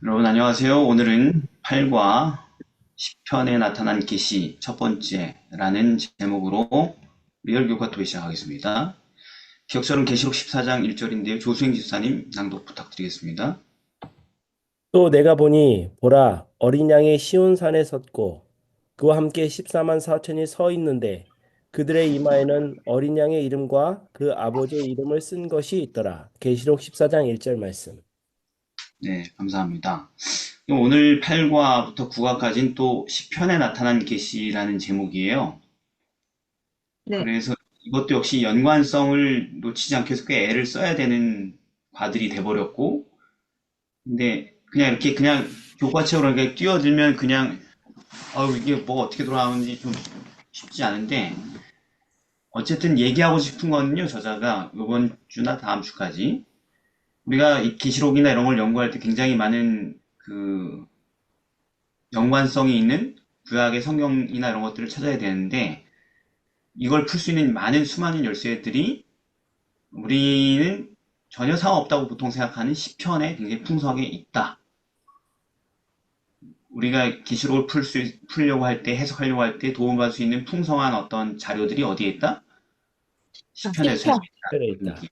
여러분 안녕하세요. 오늘은 8과 10편에 나타난 계시 첫 번째라는 제목으로 리얼교과 토의 시작하겠습니다. 기억처럼 계시록 14장 1절인데요. 조수행 집사님 낭독 부탁드리겠습니다. 또 내가 보니 보라 어린 양이 시온 산에 섰고 그와 함께 14만 4천이 서 있는데 그들의 이마에는 어린 양의 이름과 그 아버지의 이름을 쓴 것이 있더라. 계시록 14장 1절 말씀. 네, 감사합니다. 오늘 8과부터 9과까지는 또 10편에 나타난 계시라는 제목이에요. 네. 그래서 이것도 역시 연관성을 놓치지 않기 위해서 꽤 애를 써야 되는 과들이 돼버렸고, 근데 그냥 이렇게 그냥 교과책으로 이렇게 뛰어들면 그냥 이게 뭐가 어떻게 돌아가는지 좀 쉽지 않은데, 어쨌든 얘기하고 싶은 거는요, 저자가 이번 주나 다음 주까지 우리가 이 계시록이나 이런 걸 연구할 때 굉장히 많은 그 연관성이 있는 구약의 성경이나 이런 것들을 찾아야 되는데, 이걸 풀 수 있는 많은 수많은 열쇠들이 우리는 전혀 상관없다고 보통 생각하는 시편에 굉장히 풍성하게 있다. 우리가 계시록을 풀려고 할 때, 해석하려고 할 때 도움받을 수 있는 풍성한 어떤 자료들이 어디에 있다? 시편에서 찾을 수 10편. 편에 있다는 있다. 얘기.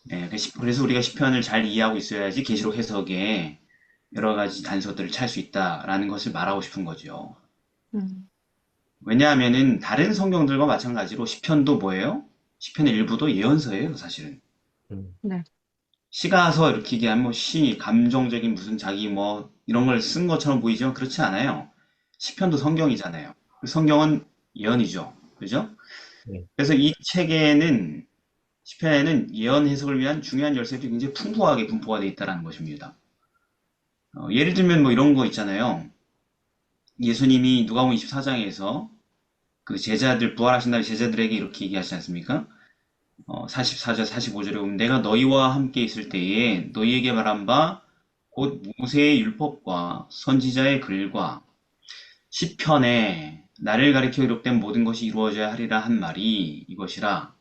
네, 그래서 우리가 시편을 잘 이해하고 있어야지 계시록 해석에 여러 가지 단서들을 찾을 수 있다라는 것을 말하고 싶은 거죠. 음, 왜냐하면은 다른 성경들과 마찬가지로 시편도 뭐예요? 시편의 일부도 예언서예요, 사실은. 음. 네. 시가서 이렇게 얘기하면 뭐 감정적인 무슨 자기 뭐 이런 걸 쓴 것처럼 보이지만 그렇지 않아요. 시편도 성경이잖아요. 성경은 예언이죠. 그죠? 네. 그래서 이 책에는 시편에는 예언 해석을 위한 중요한 열쇠들이 굉장히 풍부하게 분포가 되어 있다는 것입니다. 예를 들면 뭐 이런 거 있잖아요. 예수님이 누가복음 24장에서 그 제자들 부활하신 날 제자들에게 이렇게 얘기하시지 않습니까? 44절 45절에 보면 내가 너희와 함께 있을 때에 너희에게 말한 바 곧 모세의 율법과 선지자의 글과 시편에 나를 가리켜 기록된 모든 것이 이루어져야 하리라 한 말이 이것이라.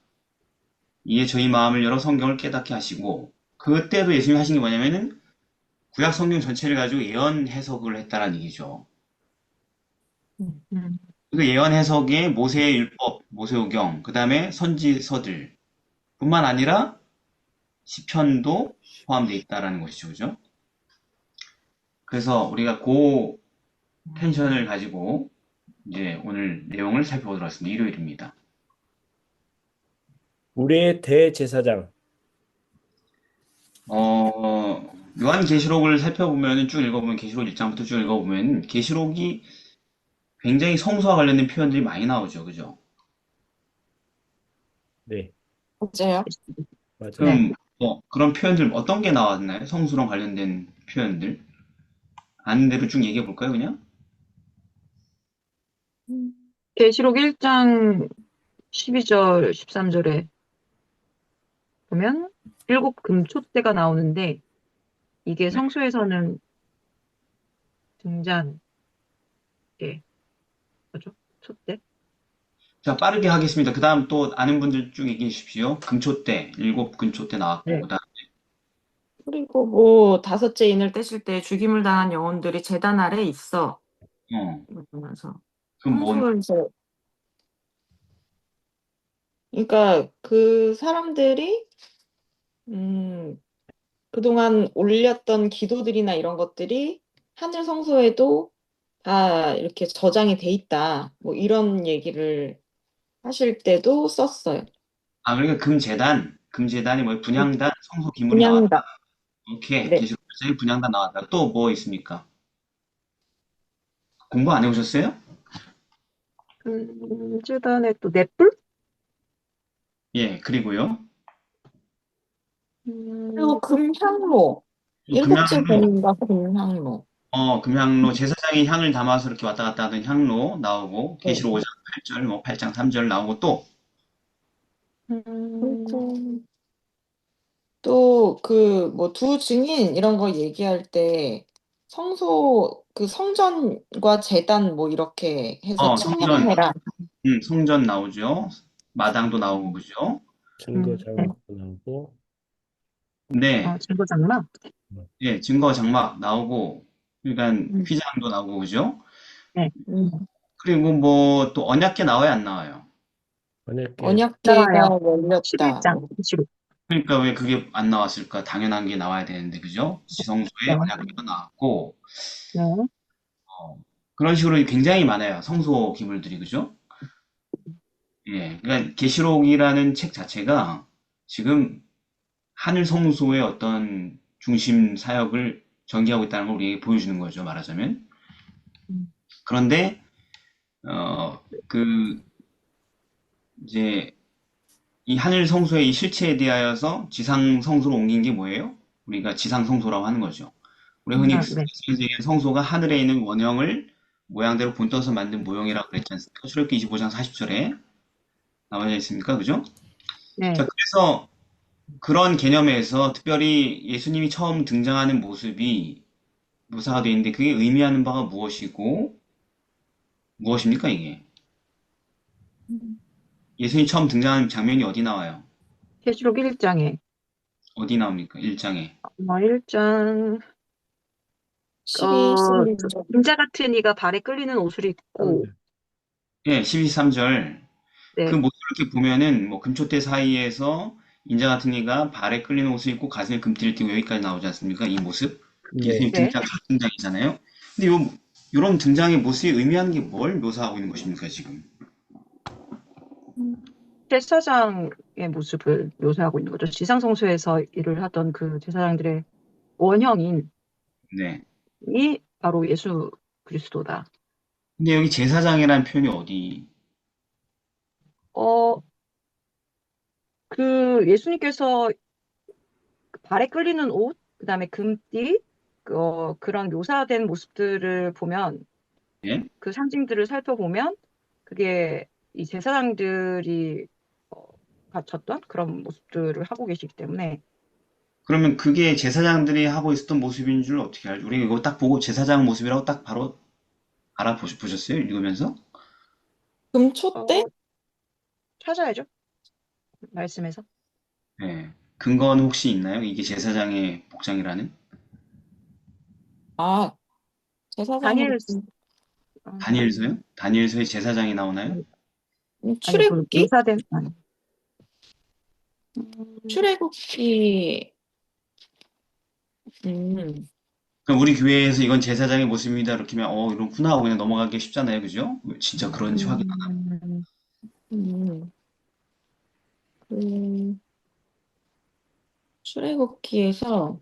이에 저희 마음을 열어 성경을 깨닫게 하시고, 그때도 예수님이 하신 게 뭐냐면은 구약 성경 전체를 가지고 예언 해석을 했다라는 얘기죠. 음. 그 예언 해석에 모세의 율법, 모세오경, 그 다음에 선지서들 뿐만 아니라 시편도 포함되어 있다라는 것이죠. 그죠? 그래서 우리가 그 텐션을 가지고 이제 오늘 내용을 살펴보도록 하겠습니다. 일요일입니다. 우리의 대제사장. 요한계시록을 살펴보면 쭉 읽어보면 계시록 1장부터 쭉 읽어보면 계시록이 굉장히 성수와 관련된 표현들이 많이 나오죠. 그죠? 네, 맞아요. 네. 맞아요. 그럼 뭐 그런 표현들 어떤 게 나왔나요? 성수랑 관련된 표현들. 아는 대로 쭉 얘기해 볼까요, 그냥? 계시록 1장 12절, 13절에 보면 일곱 금촛대가 나오는데 이게 네. 성서에서는 등잔, 예, 뭐죠? 촛대? 자, 빠르게 하겠습니다. 그 다음 또 아는 분들 쭉 얘기해 주십시오. 금초대, 일곱 금초대 나왔고, 네. 그 다음, 그리고 뭐 다섯째 인을 떼실 때 죽임을 당한 영혼들이 제단 아래 있어. 어, 이러면서 그럼 뭔, 성소에서 그러니까 그 사람들이 음 그동안 올렸던 기도들이나 이런 것들이 하늘 성소에도 다 이렇게 저장이 돼 있다. 뭐 이런 얘기를 하실 때도 썼어요. 그러니까 금재단이 뭐예요? 분향단, 성소 기물이 나왔다. 분양가. 오케이. 네. 계시록 1장에 분향단 나왔다. 또 뭐 있습니까? 공부 안 해보셨어요? 재단에 또 넷불? 예, 그리고요. 그리고 음, 금향로. 또 금향로, 일곱째 금인가 금향로. 금향로, 제사장이 향을 담아서 이렇게 왔다 갔다 하던 향로 나오고, 네. 계시록 5장 8절, 뭐 8장 3절 나오고 또, 음, 그리고 또 그 뭐 두 증인 이런 거 얘기할 때 성소 그 성전과 제단 뭐 이렇게 해서 성전, 측량해라. 성전 나오죠. 마당도 나오고, 그죠? 증거 네. 장도 나오고. 네. 증거장막? 예, 증거 장막 나오고, 그러니까 음, 휘장도 나오고, 그죠? 네, 음. 그리고 뭐 또 언약궤 나와요, 안 나와요? 번역계 나와요. 언약궤가 열렸다. 11장, 26. 그러니까 왜 그게 안 나왔을까? 당연한 게 나와야 되는데, 그죠? 지성소에 네, 언약궤가 나왔고, 네, 그런 식으로 굉장히 많아요. 성소 기물들이, 그죠? 예, 그러니까 계시록이라는 책 자체가 지금 하늘 성소의 어떤 중심 사역을 전개하고 있다는 걸 우리에게 보여주는 거죠, 말하자면. 음, 그런데 그 이제 이 하늘 성소의 이 실체에 대하여서 지상 성소로 옮긴 게 뭐예요? 우리가 지상 성소라고 하는 거죠. 우리 흔히 네, 세계적인 성소가 하늘에 있는 원형을 모양대로 본떠서 만든 모형이라고 그랬지 않습니까? 출애굽기 25장 40절에 나와 있습니까? 그죠? 네. 자, 그래서 그런 개념에서 특별히 예수님이 처음 등장하는 모습이 묘사가 되어 있는데 그게 의미하는 바가 무엇이고 무엇입니까 이게? 예수님이 처음 등장하는 장면이 어디 나와요? 계시록 1장에, 어디 나옵니까? 1장에. 1장, 12, 11. 인자 같은 이가 발에 끌리는 옷을 입고, 예, 12~13절. 그 네, 모습을 이렇게 보면은 뭐 금초대 사이에서 인자 같은 이가 발에 끌리는 옷을 입고 가슴에 금띠를 띠고 여기까지 나오지 않습니까? 이 모습. 네. 예수님 네. 등장, 첫 등장이잖아요. 근데 요런 등장의 모습이 의미하는 게 뭘 묘사하고 있는 것입니까, 지금? 제사장의 모습을 묘사하고 있는 거죠. 지상성소에서 일을 하던 그 제사장들의 원형인 네. 이 바로 예수 그리스도다. 근데 여기 제사장이라는 표현이 어디, 어, 그 예수님께서 발에 끌리는 옷, 그다음에 금띠, 그런 묘사된 모습들을 보면 예? 그 상징들을 살펴보면 그게 이 제사장들이 어, 갖췄던 그런 모습들을 하고 계시기 때문에 그러면 그게 제사장들이 하고 있었던 모습인 줄 어떻게 알죠? 우리 이거 딱 보고 제사장 모습이라고 딱 바로 알아보셨어요? 읽으면서? 금초 때? 어, 찾아야죠. 말씀에서. 예. 근거는 혹시 있나요? 이게 제사장의 복장이라는? 아, 제사장으로. 다니엘, 어, 다니엘서요? 다니엘서에 제사장이 나오나요? 아니요, 그 출애굽기? 묘사된, 아니. 음, 출애굽기. 음, 그럼 우리 교회에서 이건 제사장의 모습입니다. 이렇게 하면 이렇구나 하고 그냥 넘어가기 쉽잖아요. 그죠? 진짜 그런지 확인 안 하고. 음, 음, 그 출애굽기에서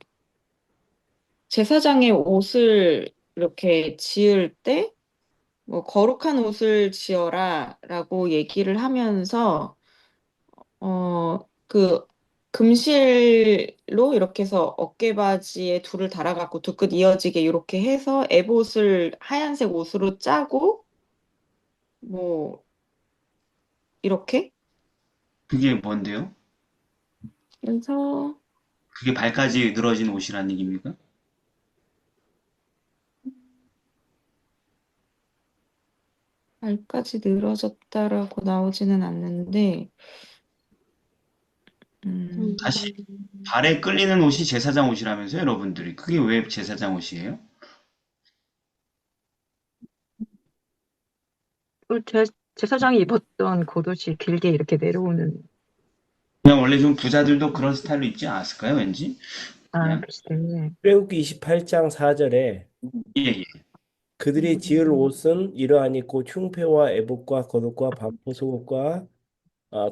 제사장의 옷을 이렇게 지을 때, 뭐, 거룩한 옷을 지어라라고 얘기를 하면서, 그, 금실로 이렇게 해서 어깨바지에 둘을 달아갖고 두 끝 이어지게 이렇게 해서 에봇을 하얀색 옷으로 짜고, 뭐, 이렇게 그게 뭔데요? 해서, 그게 발까지 늘어진 옷이라는 얘기입니까? 발까지 늘어졌다라고 나오지는 않는데, 다시 음, 발에 끌리는 옷이 제사장 옷이라면서요, 여러분들이. 그게 왜 제사장 옷이에요? 제사장이 입었던 겉옷이 길게 이렇게 내려오는, 그냥 원래 좀 부자들도 그런 스타일로 입지 않았을까요, 왠지? 그냥, 글쎄. 출애굽기 28장 4절에 예, 예. 그들이 지을 옷은 이러하니 곧 흉패와 에봇과 겉옷과 반포 속옷과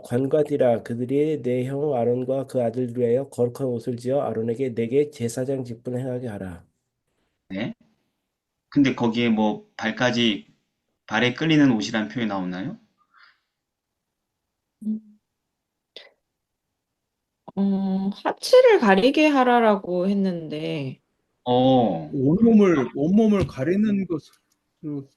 관과디라 그들이 내 형 아론과 그 아들들 위하여 거룩한 옷을 지어 아론에게 내게 제사장 직분을 행하게 하라. 네. 근데 거기에 뭐 발에 끌리는 옷이라는 표현이 나오나요? 하체를 가리게 하라라고 했는데, 어, 온몸을 가리는 것으로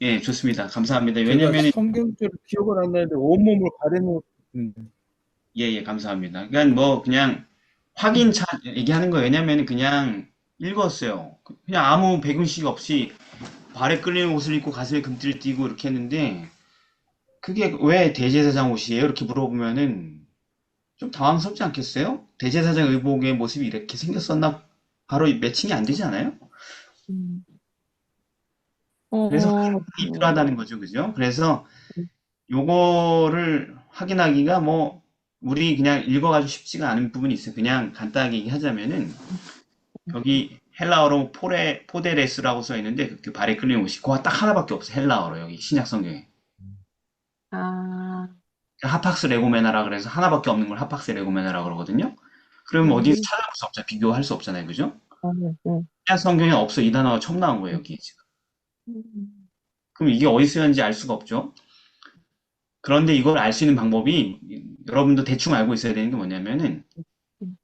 예, 좋습니다. 감사합니다. 제가 왜냐면, 성경절을 기억을 안 나는데 온몸을 가리는 음, 예, 예, 감사합니다. 그냥 뭐, 그냥 확인차 얘기하는 거예요. 왜냐면 그냥 읽었어요. 그냥 아무 배경식 없이 발에 끌리는 옷을 입고 가슴에 금띠를 띠고 이렇게 했는데, 그게 왜 대제사장 옷이에요? 이렇게 물어보면은, 좀 당황스럽지 않겠어요? 대제사장 의복의 모습이 이렇게 생겼었나? 바로 매칭이 안 되지 않아요? 음, 그래서 어, 확인이 필요하다는 거죠. 그죠? 그래서 요거를 확인하기가 뭐 우리 그냥 읽어가지고 쉽지가 않은 부분이 있어요. 그냥 간단하게 얘기하자면은 여기 헬라어로 포데레스라고 써 있는데 그 발에 끌리는 옷이 그거 딱 하나밖에 없어. 헬라어로 여기 신약 성경에. 아, 하팍스 레고메나라 그래서 하나밖에 없는 걸 하팍스 레고메나라 그러거든요. 그러면 어디서 음, 찾아볼 수 없죠. 비교할 수 없잖아요. 그죠? 음, 음, 신약 성경에 없어. 이 단어가 처음 나온 거예요. 여기 지금. 음, 그럼 이게 어디 쓰였는지 알 수가 없죠. 그런데 이걸 알 수 있는 방법이 여러분도 대충 알고 있어야 되는 게 뭐냐면은 음.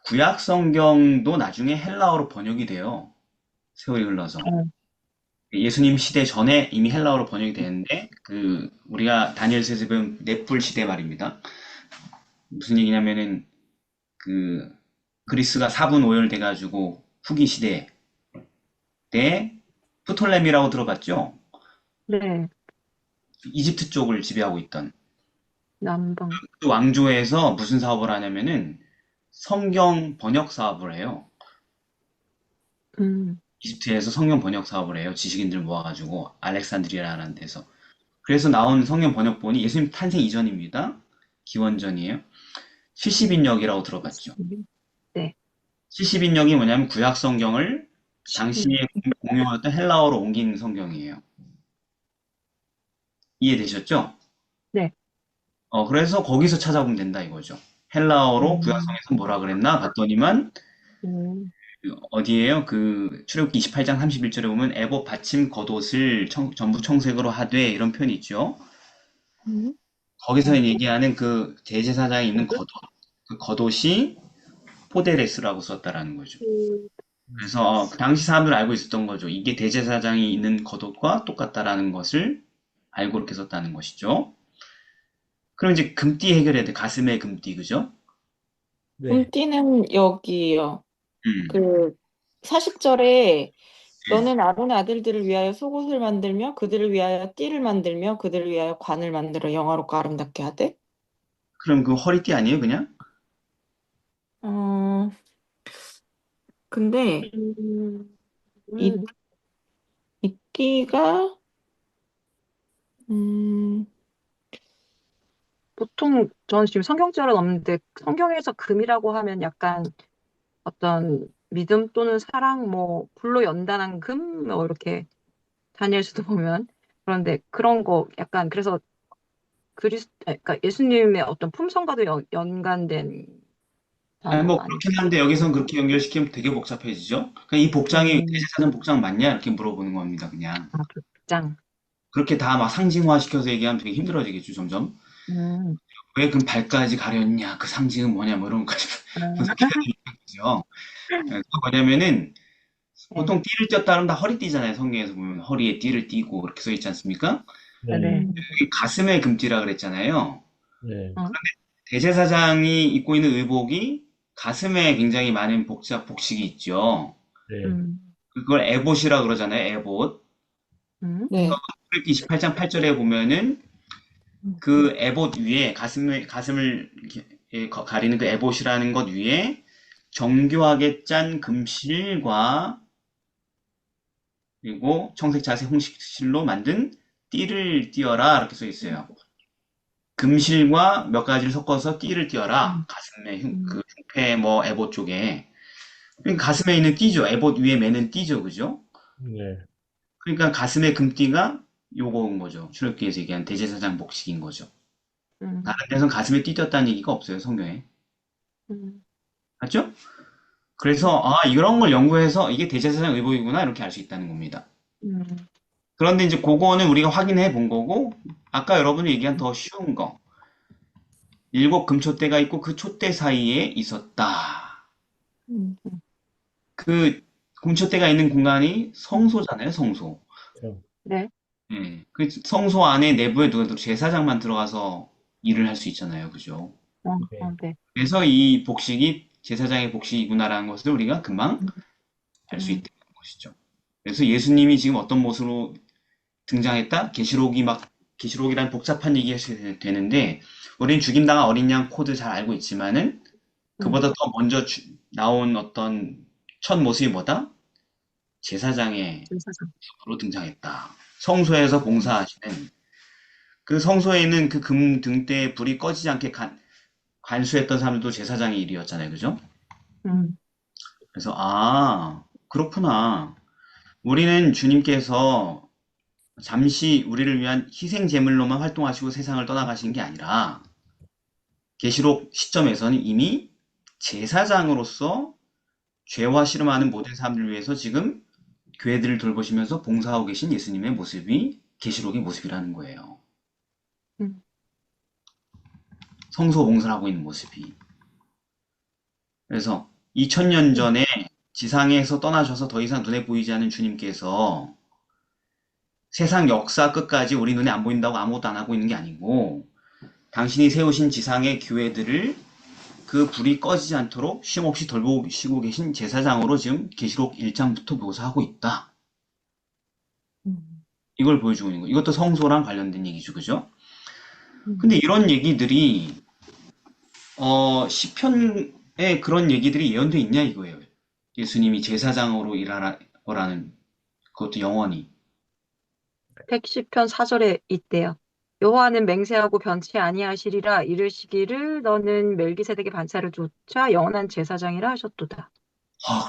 구약 성경도 나중에 헬라어로 번역이 돼요. 세월이 흘러서. 어, 예수님 시대 전에 이미 헬라어로 번역이 되는데 그 우리가 다니엘서에서 배운 넷불 시대 말입니다. 무슨 얘기냐면은 그 그리스가 사분 오열돼 가지고 후기 시대 때 프톨레미라고 들어봤죠? 네, 이집트 쪽을 지배하고 있던 남방. 그 왕조에서 무슨 사업을 하냐면은 성경 번역 사업을 해요. 음, 이집트에서 성경 번역 사업을 해요. 지식인들 모아가지고 알렉산드리아라는 데서. 그래서 나온 성경 번역본이 예수님 탄생 이전입니다. 기원전이에요. 70인역이라고 들어봤죠. 네, 70인역이 뭐냐면 구약 성경을 당시에 공용했던 헬라어로 옮긴 성경이에요. 이해되셨죠? 네, 그래서 거기서 찾아보면 된다 이거죠. 헬라어로 구약 음, 성에서 뭐라 그랬나 봤더니만 음, 그 어디에요? 그 출애굽기 28장 31절에 보면 애복 받침 겉옷을 전부 청색으로 하되 이런 표현이 있죠. 음, 거기서 얘기하는 그 대제사장에 있는 겉옷, 그 겉옷이 포데레스라고 썼다라는 거죠. 그래서 그 당시 사람들은 알고 있었던 거죠. 이게 대제사장이 있는 겉옷과 똑같다라는 것을 알고 이렇게 썼다는 것이죠. 그럼 이제 금띠 해결해야 돼. 가슴에 금띠, 그죠? 네. 금띠는 여기요. 음, 그 40절에 네. 너는 아론의 아들들을 위하여 속옷을 만들며 그들을 위하여 띠를 만들며 그들을 위하여 관을 만들어 영화롭고 아름답게 하되. 그럼 그 허리띠 아니에요, 그냥? 어, 근데 음, 이, 이 띠가 음, 보통 저는 지금 성경자료는 없는데 성경에서 금이라고 하면 약간 어떤 믿음 또는 사랑, 뭐 불로 연단한 금, 뭐 이렇게 다니엘서도 보면 그런데 그런 거 약간 그래서 그러니까 예수님의 어떤 품성과도 연관된 아니, 단어 뭐, 아니? 그렇긴 한데, 여기선 그렇게 연결시키면 되게 복잡해지죠? 그러니까 이 복장이 음, 대제사장 복장 맞냐? 이렇게 물어보는 겁니다, 그냥. 아, 극장. 그렇게 다 막 상징화시켜서 얘기하면 되게 힘들어지겠죠, 점점. 음, 왜 그럼 발까지 가렸냐? 그 상징은 뭐냐? 뭐 이런 것까지 분석해야 아, 되는 거죠. 그래서 뭐냐면은, 네, 보통 띠를 띄었다 그러면 다 허리띠잖아요. 성경에서 보면 허리에 띠를 띠고 이렇게 써 있지 않습니까? 네. 네, 여기 가슴에 금띠라 그랬잖아요. 네. 어, 대제사장이 입고 있는 의복이 가슴에 굉장히 많은 복식이 있죠. 네. 음, 그걸 에봇이라 그러잖아요. 에봇. 네. 28장 8절에 보면은 그 에봇 위에 가슴을 이렇게 가리는 그 에봇이라는 것 위에 정교하게 짠 금실과 그리고 청색 자색 홍식실로 만든 띠를 띄어라 이렇게 써 있어요. 금실과 몇 가지를 섞어서 띠를 띄어라. 가슴에 그 흉패 뭐 에봇 쪽에. 그러니까 가슴에 있는 띠죠. 에봇 위에 매는 띠죠. 그죠? 네. 그러니까 가슴에 금띠가 요거인 거죠. 출애굽기에서 얘기한 대제사장 복식인 거죠. 음, 다른 데선 가슴에 띠 띄었다는 얘기가 없어요. 성경에. 음, 맞죠? 그래서 이런 걸 연구해서 이게 대제사장 의복이구나 이렇게 알 수 있다는 겁니다. 음, 그런데 이제 그거는 우리가 확인해 본 거고 아까 여러분이 얘기한 더 쉬운 거. 일곱 금촛대가 있고 그 촛대 사이에 있었다. 음, 그 금촛대가 있는 공간이 성소잖아요, 성소. 그렇죠. 네, 예. 그 성소 안에 내부에 누가 제사장만 들어가서 일을 할 수 있잖아요, 그죠? 네. 네, 그래서 이 복식이 제사장의 복식이구나라는 것을 우리가 금방 알 수 음, 있다는 것이죠. 그래서 예수님이 지금 어떤 모습으로 등장했다? 계시록이 막 계시록이란 복잡한 얘기가 되는데 우리는 죽임당한 어린 양 코드 잘 알고 있지만은 그보다 더 먼저 나온 어떤 첫 모습이 뭐다? 제사장의 제사장. 모습으로 등장했다. 성소에서 봉사하시는 그 성소에 있는 그 금 등대에 불이 꺼지지 않게 관수했던 사람들도 제사장의 일이었잖아요. 그죠? 음, 그래서 그렇구나. 우리는 주님께서 잠시 우리를 위한 희생 제물로만 활동하시고 세상을 떠나가신 게 아니라 계시록 시점에서는 이미 제사장으로서 죄와 씨름하는 모든 사람들을 위해서 지금 교회들을 돌보시면서 봉사하고 계신 예수님의 모습이 계시록의 모습이라는 거예요. 음, 성소 봉사를 하고 있는 모습이. 그래서 2000년 전에 지상에서 떠나셔서 더 이상 눈에 보이지 않는 주님께서 세상 역사 끝까지 우리 눈에 안 보인다고 아무것도 안 하고 있는 게 아니고 당신이 세우신 지상의 교회들을 그 불이 꺼지지 않도록 쉼없이 돌보시고 계신 제사장으로 지금 계시록 1장부터 묘사하고 있다. 음, 이걸 보여주고 있는 거. 이것도 성소랑 관련된 얘기죠. 그죠? 음. 근데 이런 얘기들이 시편에 그런 얘기들이 예언돼 있냐 이거예요. 예수님이 제사장으로 일할 거라는 그것도 영원히. 110편 4절에 있대요. 여호와는 맹세하고 변치 아니하시리라 이르시기를 너는 멜기세덱의 반차를 쫓아 영원한 제사장이라 하셨도다.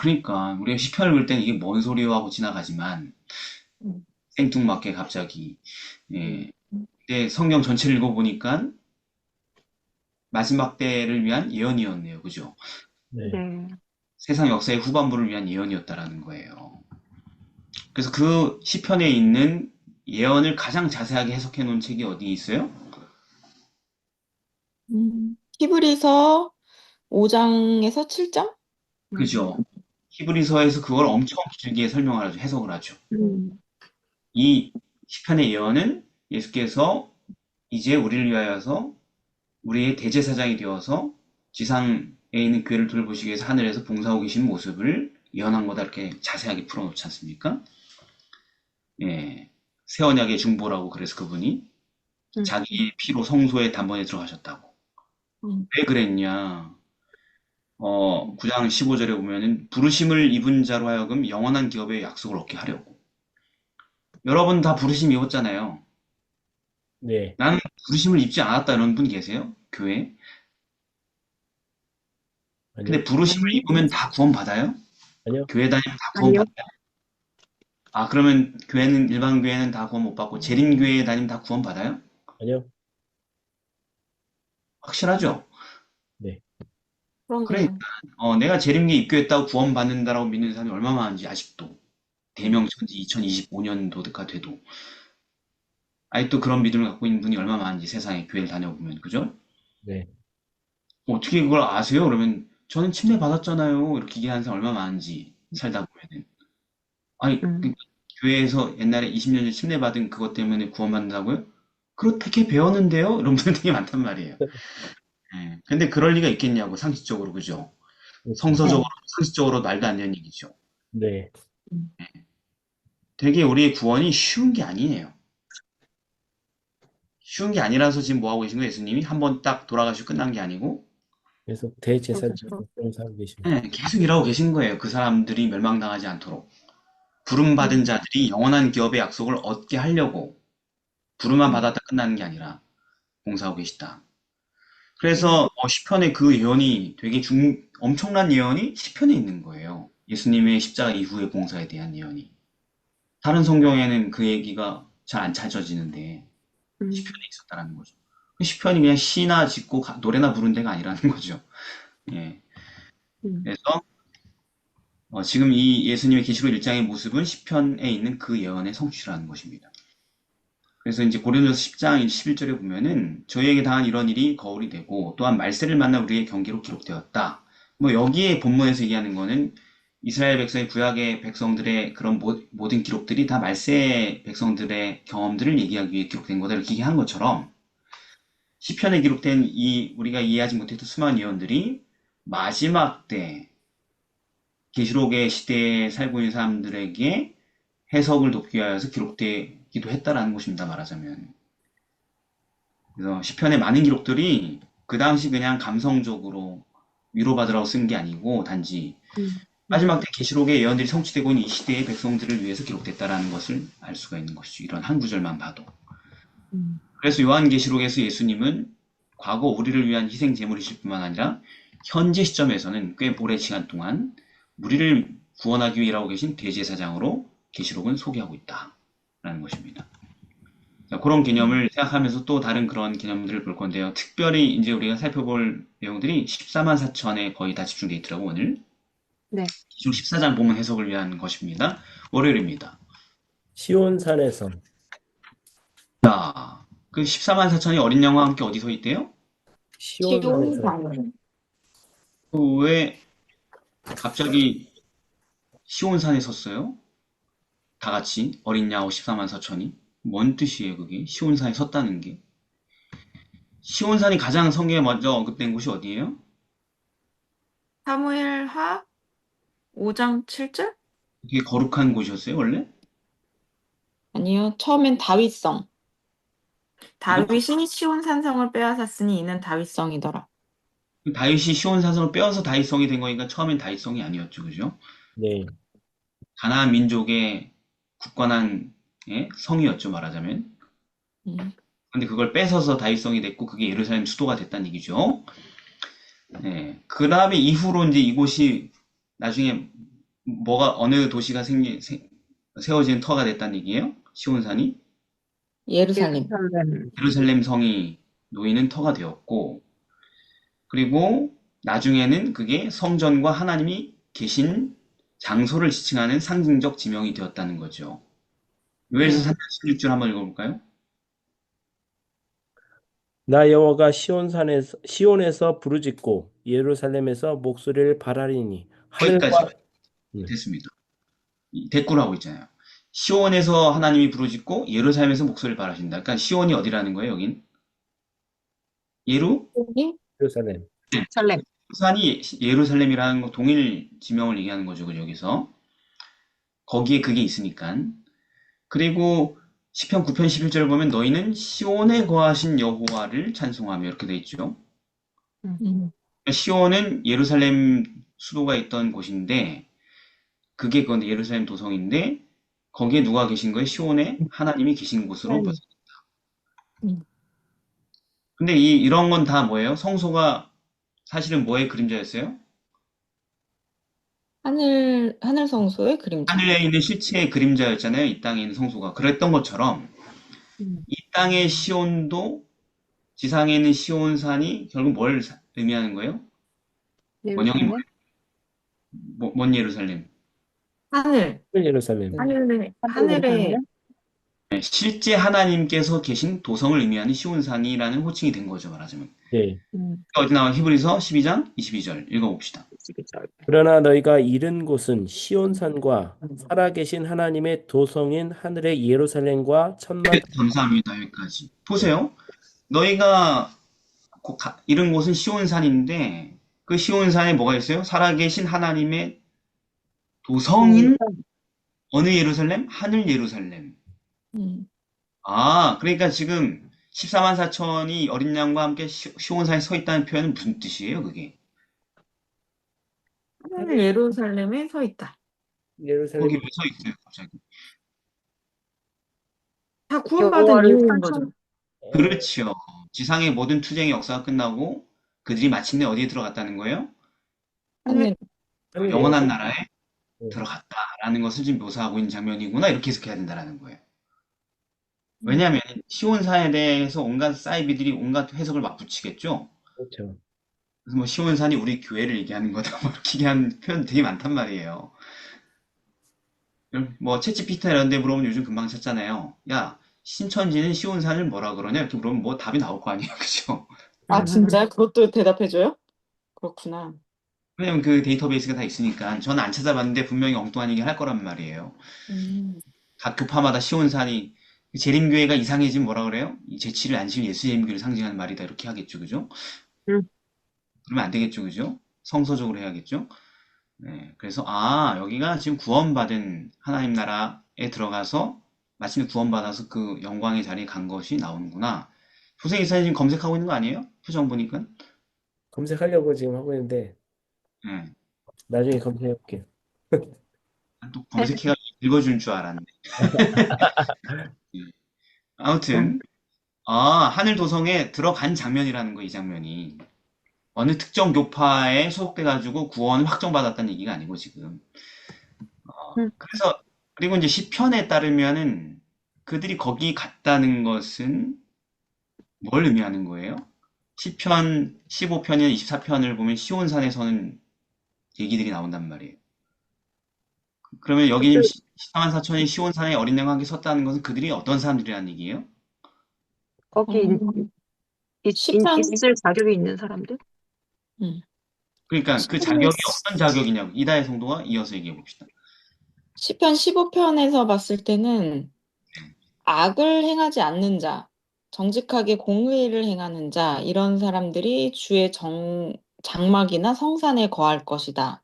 그러니까 우리가 시편을 볼 때는 이게 뭔 소리요 하고 지나가지만 음, 생뚱맞게 갑자기 예. 음, 근데 성경 전체를 읽어보니까 마지막 때를 위한 예언이었네요. 그죠? 네. 네. 세상 역사의 후반부를 위한 예언이었다라는 거예요. 그래서 그 시편에 있는 예언을 가장 자세하게 해석해 놓은 책이 어디 있어요? 히브리서 5장에서 7장? 그죠? 히브리서에서 그걸 엄청 길게 설명을 하죠. 해석을 하죠. 음, 이 시편의 예언은 예수께서 이제 우리를 위하여서 우리의 대제사장이 되어서 지상에 있는 교회를 돌보시기 위해서 하늘에서 봉사하고 계신 모습을 예언한 거다 이렇게 자세하게 풀어놓지 않습니까? 예, 새 언약의 중보라고 그래서 그분이 음, 자기의 피로 성소에 단번에 들어가셨다고. 음. 왜 그랬냐? 9장 15절에 보면은 부르심을 입은 자로 하여금 영원한 기업의 약속을 얻게 하려고. 여러분 다 부르심 입었잖아요. 네. 나는 부르심을 입지 않았다 이런 분 계세요? 교회에? 근데 아니요. 부르심을 아니요. 입으면 다 구원 받아요? 아니요. 교회 다니면 다 구원 아니요. 받아요? 그러면 일반 교회는 다 구원 못 받고 재림교회에 다니면 다 구원 받아요? 아니요. 확실하죠? 네. 그러니까 그럼요. 내가 재림교회 입교했다고 구원 받는다라고 믿는 사람이 얼마나 많은지 아직도 대명천지 2025년도가 돼도 아직도 그런 믿음을 갖고 있는 분이 얼마나 많은지 세상에 교회를 다녀보면 그죠? 네. 어떻게 그걸 아세요? 그러면 저는 침례 받았잖아요. 이렇게 얘기하는 사람 얼마나 많은지 살다 보면은 아니 음, 교회에서 옛날에 20년 전에 침례 받은 그것 때문에 구원받는다고요? 그렇게 배웠는데요? 이런 분들 되게 많단 말이에요. 예. 근데 그럴 리가 있겠냐고 상식적으로 그죠? 그렇죠. 성서적으로 상식적으로 말도 안 되는 얘기죠. 네. 음, 되게 우리의 구원이 쉬운 게 아니에요. 쉬운 게 아니라서 지금 뭐 하고 계신 거예요? 예수님이 한 번 딱 돌아가시고 끝난 게 아니고 그래서 그렇죠. 대제사장으로 봉사하고 계십니다. 계속 일하고 계신 거예요. 그 사람들이 멸망당하지 않도록. 부름받은 자들이 영원한 기업의 약속을 얻게 하려고 부름만 받았다 끝나는 게 아니라 봉사하고 계시다. 그래서 시편의 그 예언이 되게 엄청난 예언이 시편에 있는 거예요. 예수님의 십자가 이후의 봉사에 대한 예언이. 다른 성경에는 그 얘기가 잘 안 찾아지는데 시편에 있었다라는 거죠. 그 시편이 그냥 시나 짓고 노래나 부른 데가 아니라는 거죠. 예. 그래서 지금 이 예수님의 계시록 1장의 모습은 시편에 있는 그 예언의 성취라는 것입니다. 그래서 이제 고린도서 10장 11절에 보면은 저희에게 당한 이런 일이 거울이 되고 또한 말세를 만나 우리의 경계로 기록되었다. 뭐 여기에 본문에서 얘기하는 거는 이스라엘 백성의 구약의 백성들의 그런 모든 기록들이 다 말세 백성들의 경험들을 얘기하기 위해 기록된 거다 이렇게 얘기한 것처럼 시편에 기록된 우리가 이해하지 못했던 수많은 예언들이 마지막 때 계시록의 시대에 살고 있는 사람들에게 해석을 돕기 위해서 기록되기도 했다라는 것입니다. 말하자면 그래서 시편의 많은 기록들이 그 당시 그냥 감성적으로 위로받으라고 쓴 게 아니고 단지 음. 마지막 때 계시록의 예언들이 성취되고 있는 이 시대의 백성들을 위해서 기록됐다라는 것을 알 수가 있는 것이죠. 이런 한 구절만 봐도. 음. 그래서 요한계시록에서 예수님은 과거 우리를 위한 희생 제물이실 뿐만 아니라 현재 시점에서는 꽤 오랜 시간 동안 우리를 구원하기 위해 일하고 계신 대제사장으로 계시록은 소개하고 있다라는 것입니다. 자, 그런 개념을 생각하면서 또 다른 그런 개념들을 볼 건데요. 특별히 이제 우리가 살펴볼 내용들이 14만 4천에 거의 다 집중되어 있더라고, 오늘. 네. 기록 14장 본문 해석을 위한 것입니다. 월요일입니다. 시온산에서 자, 그 14만 4천이 어린 양과 함께 어디서 있대요? 시온산에서 시온산. 왜 갑자기 시온산에 섰어요? 다 같이 어린 양하고 14만 4천이? 뭔 뜻이에요, 그게? 시온산에 섰다는 게. 시온산이 가장 성경에 먼저 언급된 곳이 어디예요? 사무엘하 5장 7절? 그게 거룩한 곳이었어요, 원래? 아니요. 처음엔 다윗성. 다윗이 시온산성을 빼앗았으니 이는 다윗성이더라. 다윗이 시온산성을 빼어서 다윗성이 된 거니까 처음엔 다윗성이 아니었죠, 그죠? 네. 가나안 민족의 굳건한 성이었죠, 말하자면. 음. 근데 그걸 뺏어서 다윗성이 됐고 그게 예루살렘 수도가 됐다는 얘기죠. 네. 그 다음에 이후로 이제 이곳이 나중에 어느 도시가 세워지는 터가 됐다는 얘기예요? 시온산이? 예루살렘. 예루살렘. 예루살렘 성이 놓이는 터가 되었고, 그리고 나중에는 그게 성전과 하나님이 계신 장소를 지칭하는 상징적 지명이 되었다는 거죠. 요엘서 3장 16절 한번 읽어볼까요? 나 여호와가 시온에서 부르짖고 예루살렘에서 목소리를 발하리니 거기까지 하늘과 됐습니다. 대꾸를 하고 있잖아요. 시온에서 하나님이 부르짖고 예루살렘에서 목소리를 발하신다. 그러니까 시온이 어디라는 거예요, 여긴? 예루살렘. 살렘. 산이 예루살렘이라는 거 동일 지명을 얘기하는 거죠, 그죠, 여기서. 거기에 그게 있으니까. 그리고 시편 9편 11절을 보면 너희는 시온에 거하신 여호와를 찬송하며 이렇게 돼 있죠. 음. 시온은 예루살렘 수도가 있던 곳인데 그게 그건 예루살렘 도성인데 거기에 누가 계신 거예요? 시온에 하나님이 계신 곳으로 음. 묘사됩니다. 음. 근데 이런 건 다 뭐예요? 성소가 사실은 뭐의 그림자였어요? 하늘 성소의 그림자. 하늘에 있는 실체의 그림자였잖아요. 이 땅에 있는 성소가. 그랬던 것처럼 음. 이 땅의 시온도 지상에 있는 시온산이 결국 뭘 의미하는 거예요? 원형이 예루살렘. 뭔 예루살렘? 하늘. 예루살렘. 하늘에 네, 실제 하나님께서 계신 도성을 의미하는 시온산이라는 호칭이 된 거죠, 말하자면. 네. 어디 나와? 히브리서 12장 22절 읽어봅시다. 그러나 너희가 이른 곳은 시온산과 살아계신 하나님의 도성인 하늘의 예루살렘과 천만 네, 감사합니다. 여기까지. 보세요. 너희가 이른 곳은 시온산인데 그 시온산에 뭐가 있어요? 살아계신 하나님의 도성인 어느 예루살렘? 하늘 예루살렘. 아, 그러니까 지금 14만 4천이 어린 양과 함께 시온산에 서 있다는 표현은 무슨 뜻이에요, 그게? 하늘 예루살렘에 서 있다. 예루살렘 거기 왜 서 있어요, 갑자기? 다 구원받은 여호와를 이유인 거죠. 그렇죠. 지상의 모든 투쟁의 역사가 끝나고 그들이 마침내 어디에 들어갔다는 거예요? 하늘. 영원한 나라에 네. 들어갔다라는 것을 지금 묘사하고 있는 장면이구나 이렇게 해석해야 된다는 거예요. 왜냐하면 시온산에 대해서 온갖 사이비들이 온갖 해석을 막 붙이겠죠. 그렇죠. 그래서 뭐 시온산이 우리 교회를 얘기하는 거다 뭐 이렇게 얘기하는 표현 되게 많단 말이에요. 뭐 챗GPT 이런 데 물어보면 요즘 금방 찾잖아요. 야, 신천지는 시온산을 뭐라 그러냐 이렇게 물어보면 뭐 답이 나올 거 아니에요, 그죠? 아, 진짜? 그것도 대답해줘요? 그렇구나. 왜냐면 그 데이터베이스가 다 있으니까 저는 안 찾아봤는데 분명히 엉뚱한 얘기 할 거란 말이에요. 각 교파마다 시온산이 재림교회가 이상해지면 뭐라 그래요? 이 제7일 안식 예수재림교를 상징하는 말이다 이렇게 하겠죠, 그죠? 그러면 안 되겠죠, 그죠? 성서적으로 해야겠죠? 네, 그래서 여기가 지금 구원받은 하나님 나라에 들어가서 마침내 구원받아서 그 영광의 자리에 간 것이 나오는구나. 조세희 이사님 지금 검색하고 있는 거 아니에요? 표정 보니까. 검색하려고 지금 하고 있는데 예. 나중에 검색해볼게. 또 검색해가 읽어준 줄 알았네. 예. 아무튼, 하늘 도성에 들어간 장면이라는 거, 이 장면이. 어느 특정 교파에 소속돼가지고 구원을 확정받았다는 얘기가 아니고, 지금. 그래서, 그리고 이제 시편에 따르면은 그들이 거기 갔다는 것은 뭘 의미하는 거예요? 시편 15편이나 24편을 보면 시온산에서는 얘기들이 나온단 말이에요. 그러면 여기 지금 14만 4천이 시온산에 어린 양과 함께 섰다는 것은 그들이 어떤 사람들이라는 얘기예요? 거기 음, 시편, 있을 자격이 있는 사람들? 음, 그러니까 그 시편, 자격이 어떤 자격이냐고 이다혜 성도가 이어서 얘기해 봅시다. 시편 15편에서 봤을 때는 악을 행하지 않는 자, 정직하게 공의를 행하는 자, 이런 사람들이 주의 장막이나 성산에 거할 것이다.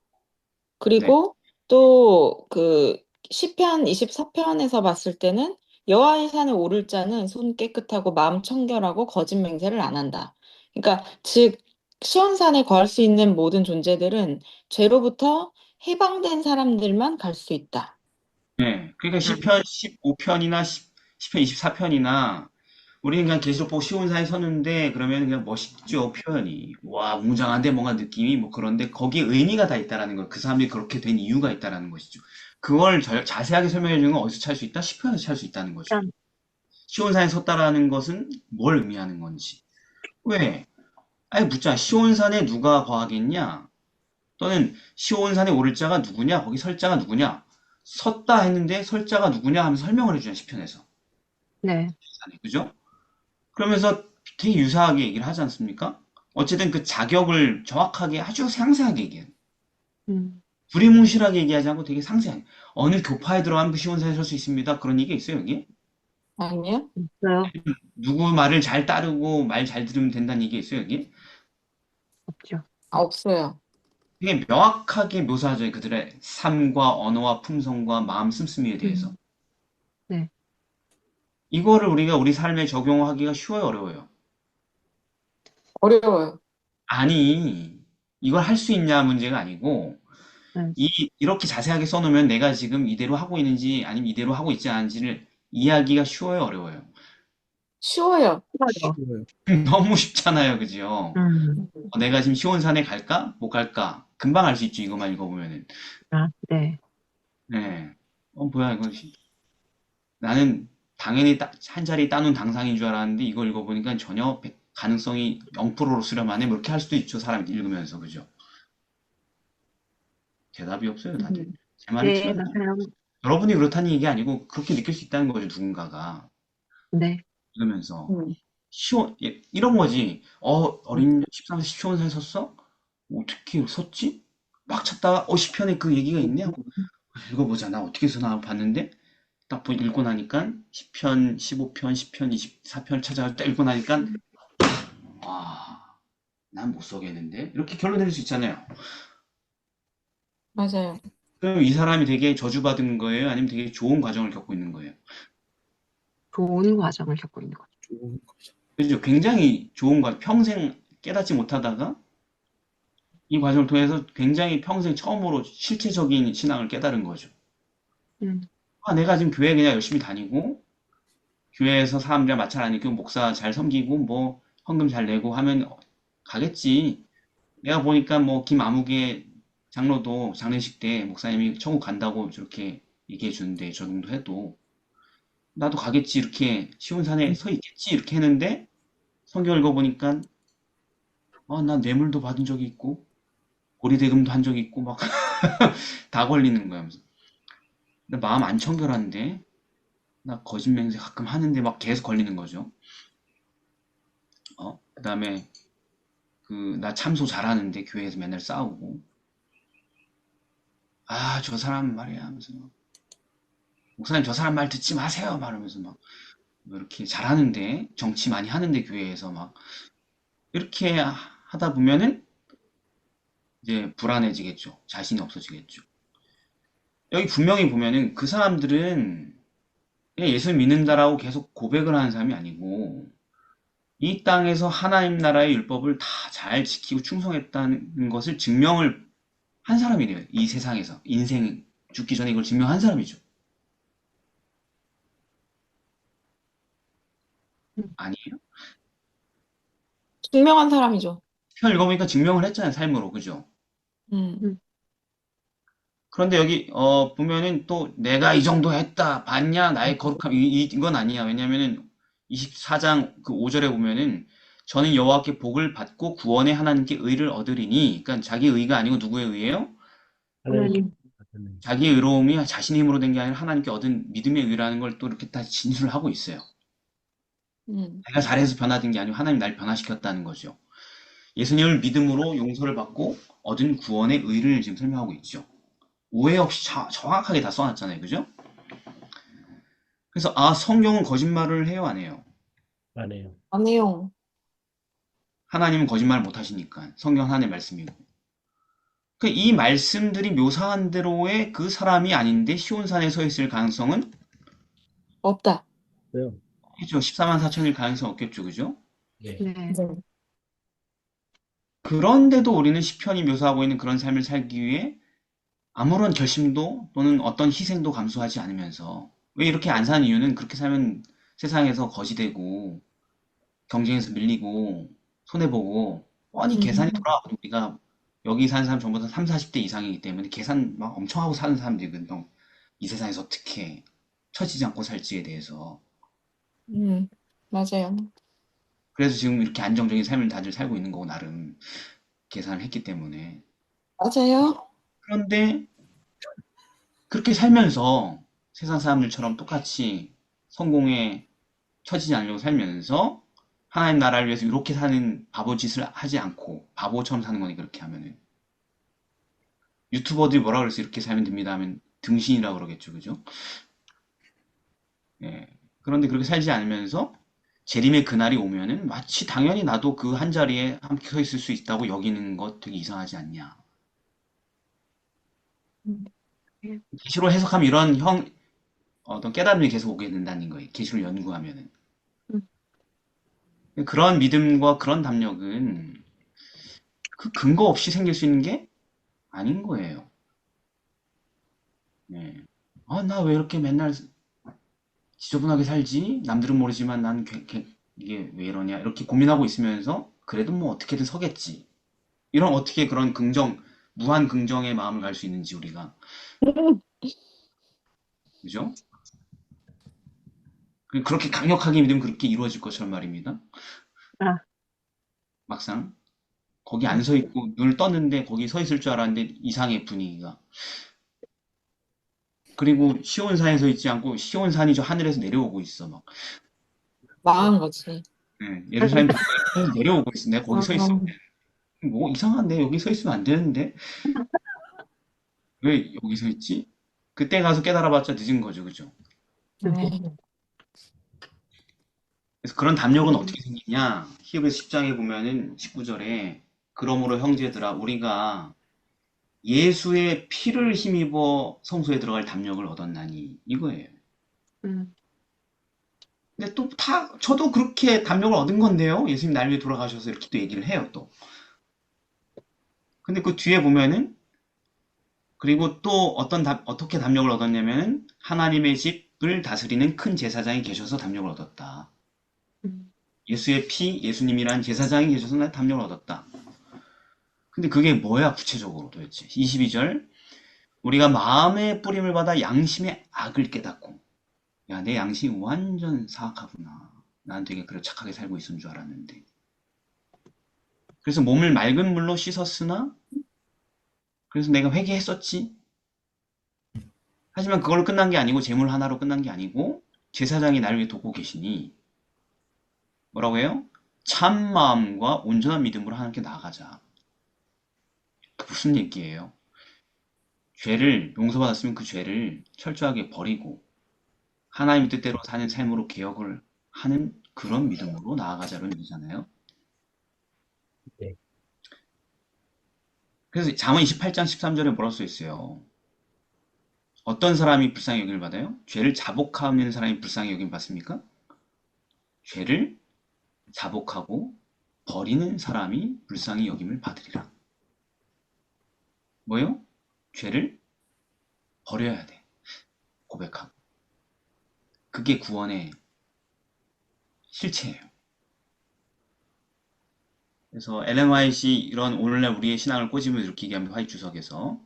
네, 그리고 또 그 시편 24편에서 봤을 때는 여호와의 산에 오를 자는 손 깨끗하고 마음 청결하고 거짓 맹세를 안 한다. 그러니까 즉 시온산에 거할 수 있는 모든 존재들은 죄로부터 해방된 사람들만 갈 수 있다. 네. 그러니까 시편 15편이나 10편 24편이나 우리는 그냥 계시록 보고 시온산에 섰는데 그러면 그냥 멋있죠 표현이. 와 웅장한데 뭔가 느낌이 뭐 그런데 거기에 의미가 다 있다라는 거. 그 사람이 그렇게 된 이유가 있다라는 것이죠. 그걸 자세하게 설명해 주는 건 어디서 찾을 수 있다? 시편에서 찾을 수 있다는 거죠. 일단 시온산에 섰다라는 것은 뭘 의미하는 건지. 왜? 아니 묻잖아. 시온산에 누가 거하겠냐? 또는 시온산에 오를 자가 누구냐? 거기 설 자가 누구냐? 섰다 했는데 설 자가 누구냐 하면서 설명을 해주잖아, 시편에서. 네. 그죠? 그러면서 되게 유사하게 얘기를 하지 않습니까? 어쨌든 그 자격을 정확하게 아주 상세하게 얘기해요. 음. 두리뭉실하게 얘기하지 않고 되게 상세하게. 어느 교파에 들어가면 그 시온산에 설 수 있습니다. 그런 얘기가 있어요, 여기? 아니요? 있어요? 누구 말을 잘 따르고 말 잘 들으면 된다는 얘기가 있어요, 여기? 없죠. 없어요. 되게 명확하게 묘사하죠, 그들의 삶과 언어와 품성과 마음 씀씀이에 대해서. 네. 이거를 우리가 우리 삶에 적용하기가 쉬워요, 어려워요? 어려워요. 아니, 이걸 할 수 있냐 문제가 아니고, 네. 이렇게 자세하게 써놓으면 내가 지금 이대로 하고 있는지 아니면 이대로 하고 있지 않은지를 이해하기가 쉬워요, 어려워요? 쉬워요. 싫어요. 쉬워요. 너무 쉽잖아요, 그죠? 음. 내가 지금 시온산에 갈까? 못 갈까? 금방 알 수 있죠, 이것만 읽어보면은. 네. 네. 뭐야, 이거. 나는 당연히 한 자리 따놓은 당상인 줄 알았는데 이거 읽어보니까 전혀 가능성이 0%로 수렴하네. 뭐 이렇게 할 수도 있죠, 사람이 읽으면서, 그죠? 대답이 없어요, 다들. 제 말을 네, 틀렸나? 맞아요. 여러분이 그렇다는 얘기 아니고 그렇게 느낄 수 있다는 거죠, 누군가가. 네. 읽으면서. 음. 이런 거지. 어린 13세 10초원사에 섰어? 어떻게 섰지? 막 찾다가, 시편에 그 얘기가 있네? 하고 읽어보자. 나 어떻게 써나 봤는데, 딱 읽고 나니까, 10편, 15편, 10편, 24편 찾아가 딱 읽고 나니까, 와, 난 못 써겠는데? 이렇게 결론 내릴 수 있잖아요. 맞아요. 그럼 이 사람이 되게 저주받은 거예요? 아니면 되게 좋은 과정을 겪고 있는 거예요? 좋은 과정을 겪고 있는 거죠. 좋은 거죠. 그죠? 굉장히 좋은 과정. 평생 깨닫지 못하다가, 이 과정을 통해서 굉장히 평생 처음으로 실체적인 신앙을 깨달은 거죠. 음. 내가 지금 교회 그냥 열심히 다니고, 교회에서 사람들이랑 마찰 안 있고, 목사 잘 섬기고, 뭐, 헌금 잘 내고 하면 가겠지. 내가 보니까 뭐, 김아무개 장로도 장례식 때 목사님이 천국 간다고 저렇게 얘기해 주는데, 저 정도 해도, 나도 가겠지. 이렇게 쉬운 산에 서 있겠지. 이렇게 했는데, 성경 읽어보니까, 난 뇌물도 받은 적이 있고, 고리대금도 한 적이 있고, 막, 다 걸리는 거야. 나 마음 안 청결한데? 나 거짓 맹세 가끔 하는데 막 계속 걸리는 거죠. 그 다음에 나 참소 잘하는데 교회에서 맨날 싸우고 저 사람 말이야 하면서 막, 목사님 저 사람 말 듣지 마세요 말하면서 막 이렇게 잘하는데 정치 많이 하는데 교회에서 막 이렇게 하다 보면은 이제 불안해지겠죠. 자신이 없어지겠죠. 여기 분명히 보면은 그 사람들은 그냥 예수 믿는다라고 계속 고백을 하는 사람이 아니고 이 땅에서 하나님 나라의 율법을 다 잘 지키고 충성했다는 것을 증명을 한 사람이래요. 이 세상에서. 인생 죽기 전에 이걸 증명한 사람이죠. 음, 아니에요? 증명한 사람이죠. 편 읽어보니까 증명을 했잖아요. 삶으로. 그죠? 음. 음, 그런데 여기 보면은 또 내가 이 정도 했다. 봤냐? 나의 거룩함. 이건 아니야. 왜냐면은 24장 그 5절에 보면은 저는 여호와께 복을 받고 구원의 하나님께 의를 얻으리니, 그러니까 자기 의가 아니고 누구의 의예요? 하나님께 하나님. 받는 자기의 의로움이 자신의 힘으로 된 게 아니라 하나님께 얻은 믿음의 의라는 걸 또 이렇게 다 진술을 하고 있어요. 음. 내가 잘해서 변화된 게 아니고 하나님 날 변화시켰다는 거죠. 예수님을 믿음으로 용서를 받고 얻은 구원의 의를 지금 설명하고 있죠. 오해 없이 정확하게 다 써놨잖아요. 그죠? 그래서 성경은 거짓말을 해요, 안 해요? 안 해요. 안 해요. 하나님은 거짓말 못 하시니까 성경 하나님의 말씀이고. 이 말씀들이 묘사한 대로의 그 사람이 아닌데 시온산에 서 있을 가능성은 없다. 그래요. 해죠. 14만 4천일 가능성 없겠죠. 그죠? 네. 네. 네. 그런데도 우리는 시편이 묘사하고 있는 그런 삶을 살기 위해 아무런 결심도 또는 어떤 희생도 감수하지 않으면서, 왜 이렇게 안 사는 이유는 그렇게 살면 세상에서 거지되고 경쟁에서 밀리고 손해보고 뻔히 계산이 음. 돌아가거든요. 우리가 여기 사는 사람 전부 다 3, 40대 이상이기 때문에 계산 막 엄청 하고 사는 사람들이거든요. 이 세상에서 어떻게 처지지 않고 살지에 대해서. 맞아요. 그래서 지금 이렇게 안정적인 삶을 다들 살고 있는 거고, 나름 계산을 했기 때문에. 맞아요. 그런데 그렇게 살면서 세상 사람들처럼 똑같이 성공에 처지지 않으려고 살면서 하나님 나라를 위해서 이렇게 사는 바보 짓을 하지 않고 바보처럼 사는 거니, 그렇게 하면은. 유튜버들이 뭐라 그랬어? 이렇게 살면 됩니다 하면 등신이라 그러겠죠. 그죠? 예. 그런데 그렇게 살지 않으면서 재림의 그날이 오면은 마치 당연히 나도 그 한 자리에 함께 서 있을 수 있다고 여기는 것 되게 이상하지 않냐. 음. 계시로 해석하면 이런 어떤 깨달음이 계속 오게 된다는 거예요. 계시를 연구하면은. 음, 그런 믿음과 그런 담력은 그 근거 없이 생길 수 있는 게 아닌 거예요. 네. 나 왜 이렇게 맨날 지저분하게 살지? 남들은 모르지만 난 이게 왜 이러냐? 이렇게 고민하고 있으면서 그래도 뭐 어떻게든 서겠지. 이런 어떻게 그런 무한 긍정의 마음을 갈 수 있는지 우리가. 그죠? 그렇게 강력하게 믿으면 그렇게 이루어질 것처럼 말입니다. 아, 막상 거기 안 서 있고 눈을 떴는데 거기 서 있을 줄 알았는데 이상해, 분위기가. 그리고 시온산에 서 있지 않고 시온산이 저 하늘에서 내려오고 있어 막. 망한 거지. 예, 예루살렘 가까이 내려오고 있어. 내가 거기 서 있으면 어, 뭐 이상한데, 여기 서 있으면 안 되는데 왜 여기 서 있지? 그때 가서 깨달아봤자 늦은 거죠. 그죠? 네. 그래서 그런 담력은 음, 어떻게 생기냐? 히브리서 10장에 보면은 19절에 그러므로 형제들아 우리가 예수의 피를 힘입어 성소에 들어갈 담력을 얻었나니, 이거예요. 음, 근데 또 저도 그렇게 담력을 얻은 건데요. 예수님 날 위해 돌아가셔서 이렇게 또 얘기를 해요, 또. 근데 그 뒤에 보면은, 그리고 또 어떻게 담력을 얻었냐면은, 하나님의 집을 다스리는 큰 제사장이 계셔서 담력을 얻었다. 음, 예수의 피, 예수님이란 제사장이 계셔서 난 담력을 얻었다. 근데 그게 뭐야, 구체적으로 도대체? 22절. 우리가 마음의 뿌림을 받아 양심의 악을 깨닫고, 야, 내 양심이 완전 사악하구나. 난 되게 그래 착하게 살고 있었는 줄 알았는데. 그래서 몸을 맑은 물로 씻었으나, 그래서 내가 회개했었지. 하지만 그걸로 끝난 게 아니고, 재물 하나로 끝난 게 아니고, 제사장이 나를 위해 돕고 계시니, 뭐라고 해요? 참 마음과 온전한 믿음으로 하나님께 나아가자. 그 무슨 얘기예요? 죄를 용서받았으면 그 죄를 철저하게 버리고, 하나님 뜻대로 사는 삶으로 개혁을 하는 그런 믿음으로 나아가자는 얘기잖아요. 네. 그래서 잠언 28장 13절에 뭐라고 써 있어요? 어떤 사람이 불쌍히 여김을 받아요? 죄를 자복하는 사람이 불쌍히 여김을 받습니까? 죄를 자복하고 버리는 사람이 불쌍히 여김을 받으리라. 뭐요? 죄를 버려야 돼. 고백하고. 그게 구원의 실체예요. 그래서 엘렌 화이트이 이런 오늘날 우리의 신앙을 꼬집어 일으키게 합니다. 화이트 주석에서.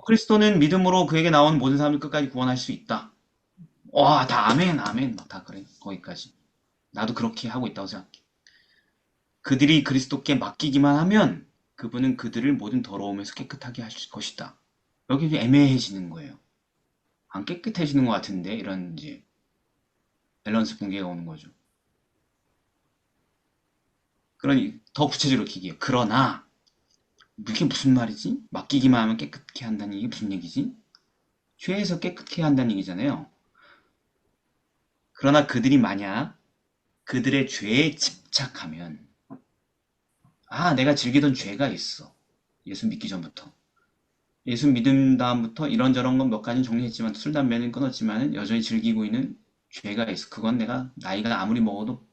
그리스도는 믿음으로 그에게 나온 모든 사람을 끝까지 구원할 수 있다. 와, 다 아멘, 아멘. 막 다 그래. 거기까지. 나도 그렇게 하고 있다고 생각해. 그들이 그리스도께 맡기기만 하면 그분은 그들을 모든 더러움에서 깨끗하게 하실 것이다. 여기 이제 애매해지는 거예요. 안 깨끗해지는 것 같은데 이런 이제 밸런스 붕괴가 오는 거죠. 그러니 더 구체적으로 얘기해요. 그러나 이게 무슨 말이지? 맡기기만 하면 깨끗게 한다는 얘기 무슨 얘기지? 죄에서 깨끗게 한다는 얘기잖아요. 그러나 그들이 만약 그들의 죄에 집착하면 내가 즐기던 죄가 있어. 예수 믿기 전부터. 예수 믿은 다음부터 이런저런 건 몇 가지 정리했지만 술, 담배는 끊었지만 여전히 즐기고 있는 죄가 있어. 그건 내가 나이가 아무리 먹어도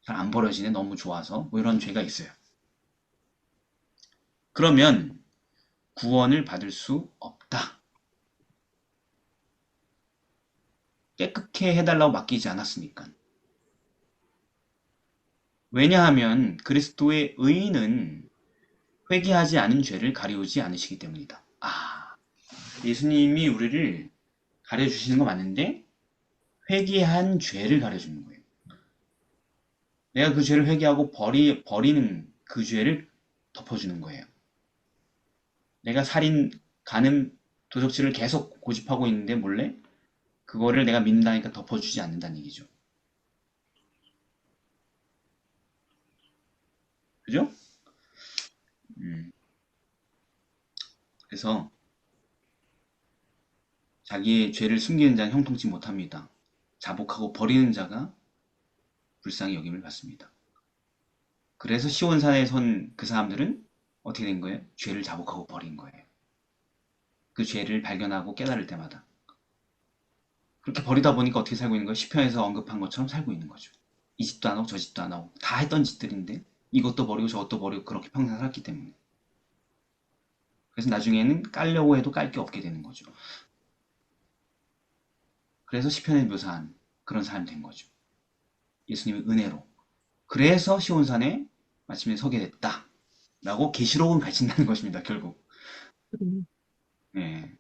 잘 안 버려지네. 너무 좋아서. 뭐 이런 죄가 있어요. 그러면 구원을 받을 수 없다. 깨끗게 해달라고 맡기지 않았으니까. 왜냐하면 그리스도의 의는 회개하지 않은 죄를 가리우지 않으시기 때문이다. 예수님이 우리를 가려주시는 거 맞는데 회개한 죄를 가려주는 거예요. 내가 그 죄를 회개하고 버리는 그 죄를 덮어주는 거예요. 내가 살인, 간음, 도적질을 계속 고집하고 있는데 몰래 그거를 내가 믿는다니까 덮어주지 않는다는 얘기죠. 그죠? 그래서 자기의 죄를 숨기는 자는 형통치 못합니다. 자복하고 버리는 자가 불쌍히 여김을 받습니다. 그래서 시온산에 선 그 사람들은 어떻게 된 거예요? 죄를 자복하고 버린 거예요. 그 죄를 발견하고 깨달을 때마다. 그렇게 버리다 보니까 어떻게 살고 있는 거예요? 시편에서 언급한 것처럼 살고 있는 거죠. 이 집도 안 하고 저 집도 안 하고 다 했던 짓들인데 이것도 버리고 저것도 버리고 그렇게 평생 살았기 때문에. 그래서 나중에는 깔려고 해도 깔 게 없게 되는 거죠. 그래서 시편에 묘사한 그런 사람이 된 거죠. 예수님의 은혜로. 그래서 시온산에 마침내 서게 됐다. 라고 계시록은 가르친다는 것입니다. 결국. 음, 예.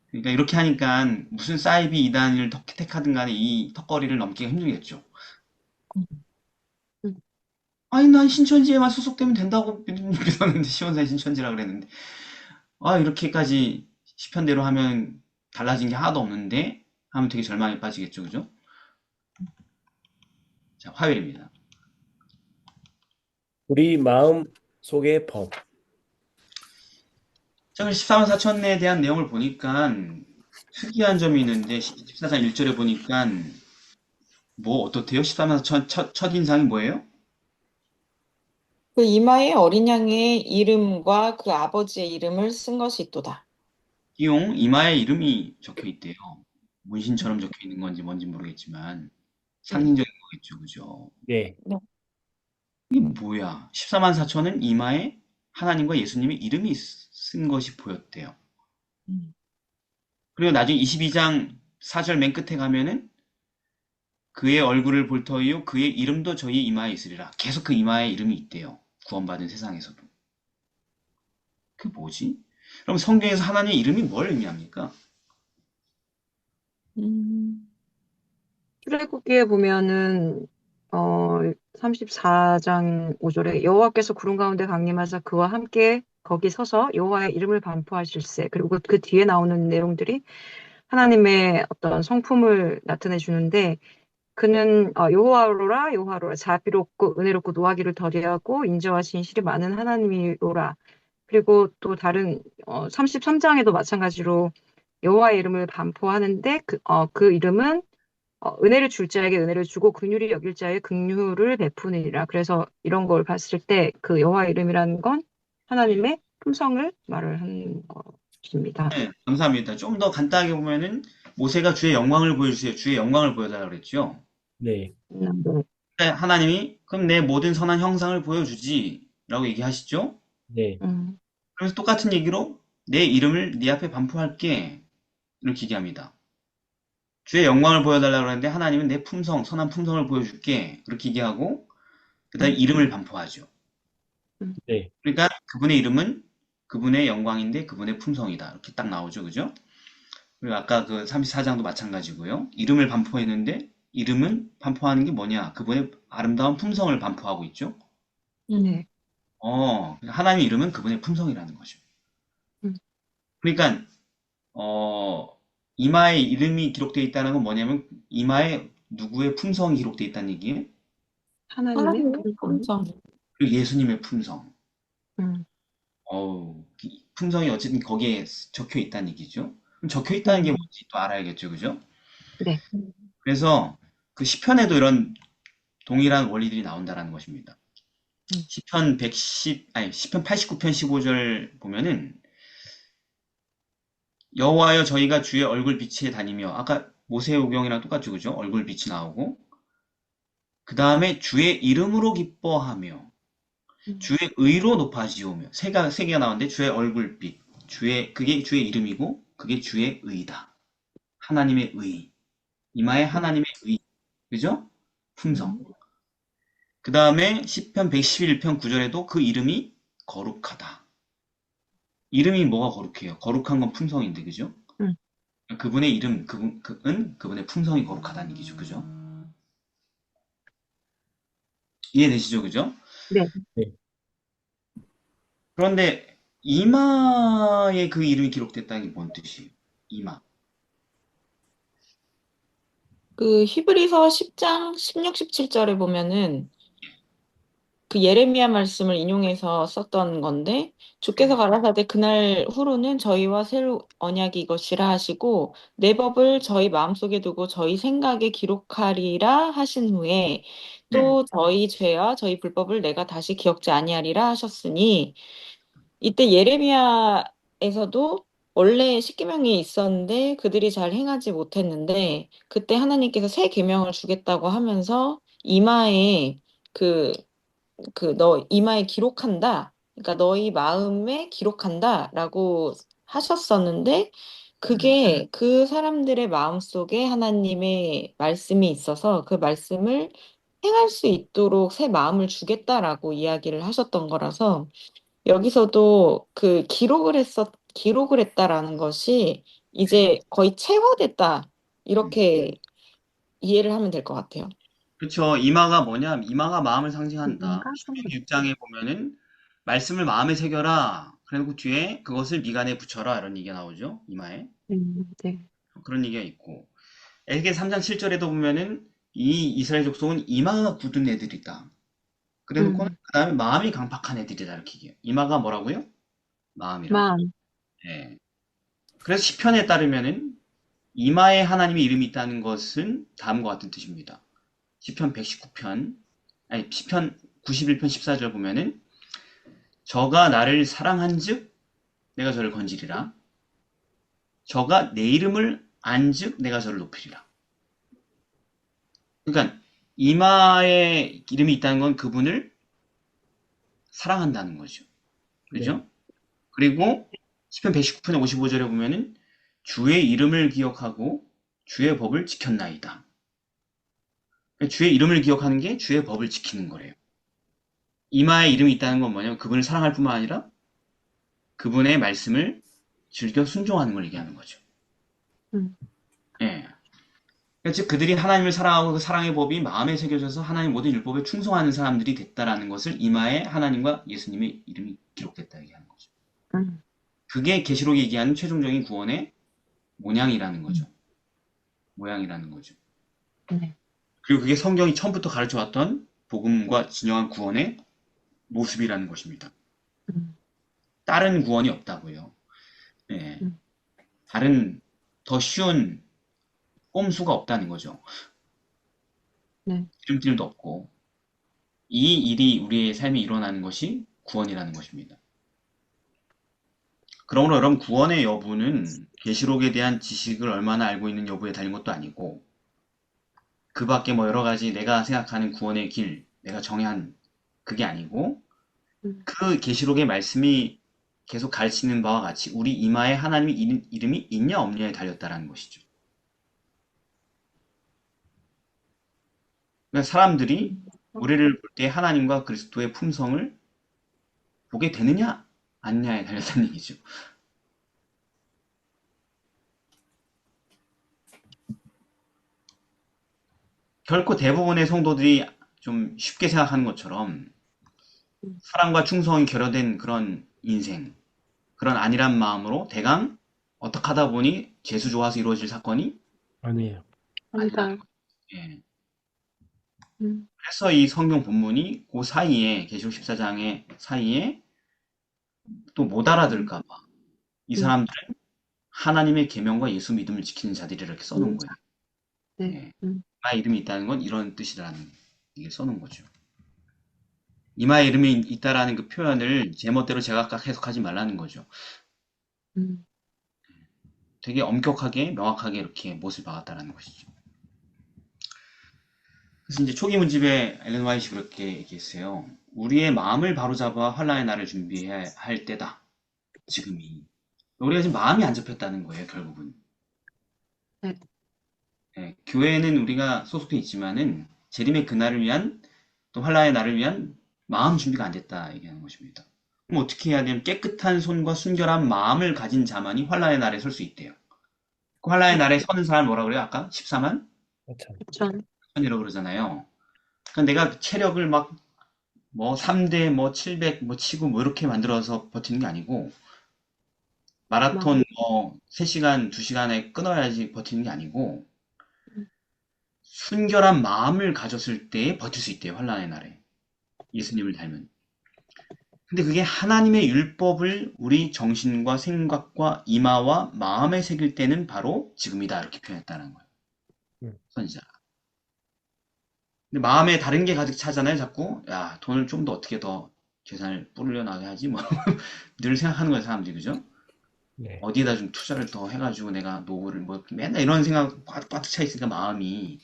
그러니까 이렇게 하니까 무슨 사이비 이단을 택하든 간에 이 턱걸이를 넘기가 힘들겠죠. 음. 아니 난 신천지에만 소속되면 된다고 믿었는데 시온산이 신천지라 그랬는데 이렇게까지 시편대로 하면 달라진 게 하나도 없는데 하면 되게 절망에 빠지겠죠. 그죠? 자, 화요일입니다. 우리 마음 속의 법. 자, 14만 4천에 대한 내용을 보니까 특이한 점이 있는데 14장 1절에 보니까 뭐 어떻대요? 14만 4천 첫 인상이 뭐예요? 그 이마에 어린 양의 이름과 그 아버지의 이름을 쓴 것이 있도다. 기용 이마에 이름이 적혀 있대요. 문신처럼 적혀 있는 건지 뭔지 모르겠지만 상징적인 거겠죠. 그죠? 예. 이게 뭐야? 14만 4천은 이마에 하나님과 예수님의 이름이 쓴 것이 보였대요. 음. 그리고 나중에 22장 4절 맨 끝에 가면은 그의 얼굴을 볼 터이요 그의 이름도 저희 이마에 있으리라. 계속 그 이마에 이름이 있대요. 구원받은 세상에서도. 그 뭐지? 그럼 성경에서 하나님의 이름이 뭘 의미합니까? 음. 출애굽기에 보면은 34장 5절에 여호와께서 구름 가운데 강림하사 그와 함께 거기 서서 여호와의 이름을 반포하실세. 그리고 그 뒤에 나오는 내용들이 하나님의 어떤 성품을 나타내 주는데 그는 여호와로라 여호와로라 자비롭고 은혜롭고 노하기를 더디하고 인자하신 실이 많은 하나님이로라. 그리고 또 다른 33장에도 마찬가지로 여호와의 이름을 반포하는데 그 이름은 은혜를 줄 자에게 은혜를 주고 긍휼히 여길 자에게 긍휼을 베푸느니라. 그래서 이런 걸 봤을 때 그 여호와 이름이라는 건 하나님의 품성을 말을 하는 것입니다. 네, 감사합니다. 좀 더 간단하게 보면은 모세가 주의 영광을 보여주세요. 주의 영광을 보여달라고 그랬죠. 네, 네. 하나님이 그럼 내 모든 선한 형상을 보여주지 라고 얘기하시죠. 네, 음, 그래서 똑같은 얘기로 내 이름을 네 앞에 반포할게 이렇게 얘기합니다. 주의 영광을 보여달라고 하는데 하나님은 내 품성, 선한 품성을 보여줄게 그렇게 얘기하고 그 다음에 음, 이름을 반포하죠. 음, 네, 그러니까 그분의 이름은 그분의 영광인데 그분의 품성이다 이렇게 딱 나오죠. 그죠? 그리고 아까 그 34장도 마찬가지고요. 이름을 반포했는데 이름은 반포하는 게 뭐냐? 그분의 아름다운 품성을 반포하고 있죠. 네. 하나님의 이름은 그분의 품성이라는 거죠. 음, 그러니까 어, 이마에 이름이 기록되어 있다는 건 뭐냐면 이마에 누구의 품성이 기록되어 있다는 얘기예요. 하나님의 하나님의 품성. 품성. 그리고 예수님의 품성. 음, 품성이 어쨌든 거기에 적혀 있다는 얘기죠. 그럼 적혀 있다는 게 음, 뭔지 또 알아야겠죠. 그죠? 네. 음. 그래서 그 시편에도 이런 동일한 원리들이 나온다라는 것입니다. 음, 시편 89편 15절 보면은 여호와여 저희가 주의 얼굴 빛에 다니며 아까 모세오경이랑 똑같죠. 그죠? 얼굴 빛이 나오고 그 다음에 주의 이름으로 기뻐하며 음, 주의 의로 높아지오며 세 개가 나오는데 주의 얼굴빛 그게 주의 이름이고 그게 주의 의다. 하나님의 의. 이마에 음, 하나님의 의. 그죠? 품성. 음, 그 다음에 시편 111편 9절에도 그 이름이 거룩하다. 이름이 뭐가 거룩해요? 거룩한 건 품성인데, 그죠? 음, 그분의 이름, 그분의 품성이 거룩하다는 얘기죠. 그죠? 이해되시죠? 그죠? 네. 네. 그런데 이마에 그 이름이 기록됐다는 게 뭔 뜻이에요? 이마. 그 히브리서 10장 16, 17절에 보면은 그 예레미야 말씀을 인용해서 썼던 건데 주께서 가라사대 그날 후로는 저희와 새 언약이 이것이라 하시고 내 법을 저희 마음속에 두고 저희 생각에 기록하리라 하신 후에 네. 또 저희 죄와 저희 불법을 내가 다시 기억지 아니하리라 하셨으니 이때 예레미야에서도 원래 십계명이 있었는데 그들이 잘 행하지 못했는데 그때 하나님께서 새 계명을 주겠다고 하면서 이마에 그 너 이마에 기록한다. 그러니까 너희 마음에 기록한다라고 하셨었는데 그게 그 사람들의 마음속에 하나님의 말씀이 있어서 그 말씀을 행할 수 있도록 새 마음을 주겠다라고 이야기를 하셨던 거라서 여기서도 그 기록을 했다라는 것이 이제 거의 체화됐다. 음. 이렇게 이해를 하면 될 것 같아요. 그쵸. 이마가 뭐냐? 이마가 마음을 상징한다. 뭔가 좀 시편 6장에 보면은 말씀을 마음에 새겨라. 그리고 뒤에 그것을 미간에 붙여라. 이런 얘기가 나오죠. 이마에. 네. 그런 얘기가 있고. 에스겔 3장 7절에도 보면은 이 이스라엘 족속은 이마가 굳은 애들이다. 그래 놓고는 음, 그 다음에 마음이 강팍한 애들이다. 이렇게 얘기해요. 이마가 뭐라고요? 마음이라고. 마음. 예. 그래서 시편에 따르면은 이마에 하나님의 이름이 있다는 것은 다음과 같은 뜻입니다. 시편 119편, 시편 91편 14절 보면은 저가 나를 사랑한즉 내가 저를 건지리라. 저가 내 이름을 안즉 내가 저를 높이리라. 그러니까 이마에 이름이 있다는 건 그분을 사랑한다는 거죠. 네. 그죠? 그리고 시편 119편 55절에 보면은 주의 이름을 기억하고 주의 법을 지켰나이다. 그러니까 주의 이름을 기억하는 게 주의 법을 지키는 거래요. 이마에 이름이 있다는 건 뭐냐면 그분을 사랑할 뿐만 아니라 그분의 말씀을 즐겨 순종하는 걸 얘기하는 거죠. 음, 예. 그러니까 즉 그들이 하나님을 사랑하고 그 사랑의 법이 마음에 새겨져서 하나님 모든 율법에 충성하는 사람들이 됐다라는 것을 이마에 하나님과 예수님의 이름이 기록됐다 얘기하는 거죠. 음, 그게 계시록이 얘기하는 최종적인 구원의 모양이라는 거죠. 모양이라는 거죠. 네. 그리고 그게 성경이 처음부터 가르쳐 왔던 복음과 진정한 구원의 모습이라는 것입니다. 음, 다른 구원이 없다고요. 예. 음, 다른 더 쉬운 꼼수가 없다는 거죠. 네. 기름길도 없고 이 일이 우리의 삶에 일어나는 것이 구원이라는 것입니다. 그러므로 여러분 구원의 여부는 계시록에 대한 지식을 얼마나 알고 있는 여부에 달린 것도 아니고 그 밖에 뭐 여러 가지 내가 생각하는 구원의 길, 내가 정한 그게 아니고 그 계시록의 말씀이 계속 가르치는 바와 같이 우리 이마에 하나님의 이름이 있냐 없냐에 달렸다라는 것이죠. 그러니까 사람들이 우리를 볼 때 하나님과 그리스도의 품성을 보게 되느냐 아니냐에 달렸다는 얘기죠. 결코 대부분의 성도들이 좀 쉽게 생각하는 것처럼 사랑과 충성이 결여된 그런 인생, 그런 안일한 마음으로 대강 어떻게 하다 보니 재수 좋아서 이루어질 사건이 아니에요. 아니다. 맞아요. 예. 음, 그래서 이 성경 본문이 그 사이에 계시록 14장의 사이에 또 못 알아들을까 봐 이 사람들은 하나님의 계명과 예수 믿음을 지키는 자들이라 이렇게 써놓은 거예요. 네. 예. 이마에 이름이 있다는 건 이런 뜻이라는 얘기를 써놓은 거죠. 이마에 이름이 있다라는 그 표현을 제멋대로 제각각 해석하지 말라는 거죠. 음, 되게 엄격하게 명확하게 이렇게 못을 박았다라는 것이죠. 그래서 이제 초기 문집에 엘렌 화이트이 그렇게 얘기했어요. 우리의 마음을 바로잡아 환란의 날을 준비해야 할 때다. 지금이. 우리가 지금 마음이 안 잡혔다는 거예요, 결국은. 네. 예, 교회는 우리가 소속돼 있지만은 재림의 그날을 위한 또 환란의 날을 위한 마음 준비가 안 됐다 얘기하는 것입니다. 그럼 어떻게 해야 되냐면 깨끗한 손과 순결한 마음을 가진 자만이 환란의 날에 설 수 있대요. 그 환란의 날에 서는 사람 뭐라 그래요? 아까 14만? 참. 전, 이라고 그러잖아요. 그러니까 내가 체력을 막 뭐 3대 뭐 700 뭐 치고 뭐 이렇게 만들어서 버티는 게 아니고 마라톤 뭐 3시간, 2시간에 끊어야지 버티는 게 아니고 순결한 마음을 가졌을 때 버틸 수 있대요. 환란의 날에. 예수님을 닮은. 근데 그게 하나님의 율법을 우리 정신과 생각과 이마와 마음에 새길 때는 바로 지금이다. 이렇게 표현했다는 거예요. 선지자. 근데 마음에 다른 게 가득 차잖아요. 자꾸. 야, 돈을 좀 더 어떻게 더 재산을 뿌리려 나가야지. 뭐 늘 생각하는 거예요. 사람들이. 그죠? 네. 어디에다 좀 투자를 더 해가지고 내가 노후를 뭐 맨날 이런 생각 꽉 차 있으니까 마음이.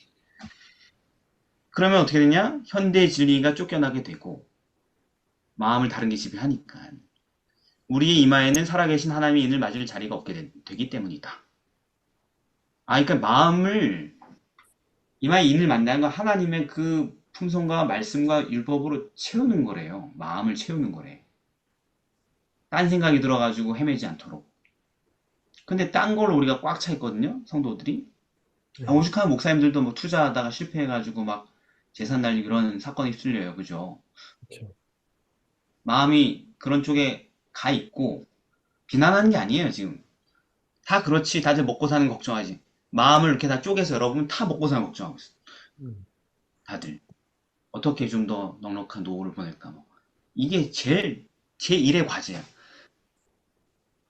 그러면 어떻게 되냐? 현대 진리가 쫓겨나게 되고 마음을 다른 게 지배하니까 우리의 이마에는 살아계신 하나님의 인을 맞을 자리가 없게 되기 때문이다. 아, 그러니까 마음을 이마에 인을 만나는 건 하나님의 그 품성과 말씀과 율법으로 채우는 거래요. 마음을 채우는 거래. 딴 생각이 들어가지고 헤매지 않도록. 근데 딴 걸로 우리가 꽉 차 있거든요. 성도들이. 오죽하면 목사님들도 뭐 투자하다가 실패해가지고 막 재산 날리고 이런 사건이 휩쓸려요. 그죠? 그렇죠. 마음이 그런 쪽에 가 있고 비난하는 게 아니에요. 지금 다 그렇지. 다들 먹고 사는 거 걱정하지. 마음을 이렇게 다 쪼개서 여러분 다 먹고 사는 거 걱정하고 있어. 다들 어떻게 좀 더 넉넉한 노후를 보낼까 뭐. 이게 제일 제1의 과제야.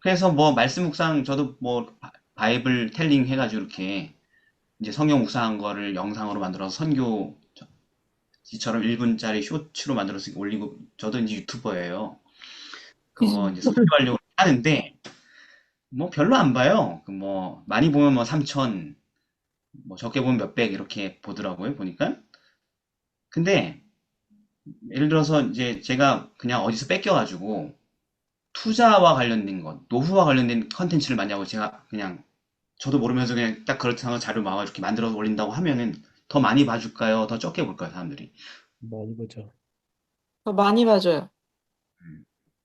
그래서 뭐 말씀 묵상 저도 뭐 바이블 텔링 해가지고 이렇게 이제 성경 묵상한 거를 영상으로 만들어서 선교 이처럼 1분짜리 쇼츠로 만들어서 올리고 저도 이제 유튜버예요. 그거 이제 선교하려고 하는데 뭐 별로 안 봐요. 그 뭐 많이 보면 뭐 3천, 뭐 적게 보면 몇백 이렇게 보더라고요. 보니까. 근데 예를 들어서 이제 제가 그냥 어디서 뺏겨가지고 투자와 관련된 것, 노후와 관련된 컨텐츠를 많이 하고 제가 그냥 저도 모르면서 그냥 딱 그렇다고 자료 막아 이렇게 만들어서 올린다고 하면은 더 많이 봐줄까요? 더 적게 볼까요? 사람들이. 많이 보죠. 더 많이 봐줘요.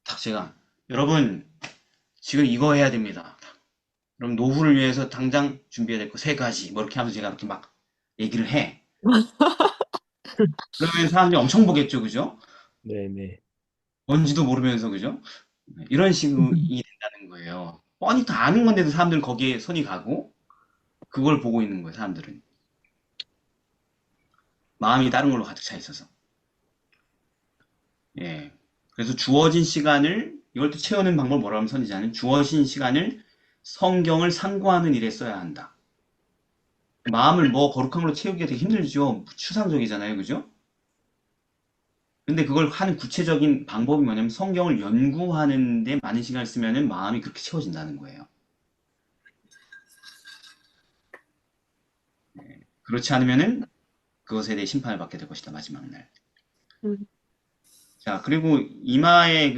딱 제가 여러분 지금 이거 해야 됩니다. 그럼 노후를 위해서 당장 준비해야 될 거 세 가지 뭐 이렇게 하면서 제가 이렇게 막 얘기를 해. 그러면 사람들이 엄청 보겠죠, 그죠? 네네. 뭔지도 모르면서 그죠? 이런 식으로 이 된다는 거예요. 뻔히 다 아는 건데도 사람들은 거기에 손이 가고 그걸 보고 있는 거예요, 사람들은. 마음이 다른 걸로 가득 차 있어서. 예. 그래서 주어진 시간을 이걸 또 채우는 방법을 뭐라고 하면 선지자는 주어진 시간을 성경을 상고하는 일에 써야 한다. 마음을 뭐 거룩한 걸로 채우기가 되게 힘들죠. 추상적이잖아요. 그죠? 근데 그걸 하는 구체적인 방법이 뭐냐면 성경을 연구하는 데 많은 시간을 쓰면은 마음이 그렇게 채워진다는 거예요. 그렇지 않으면은 그것에 대해 심판을 받게 될 것이다, 마지막 날. 음, 자, 그리고 이마에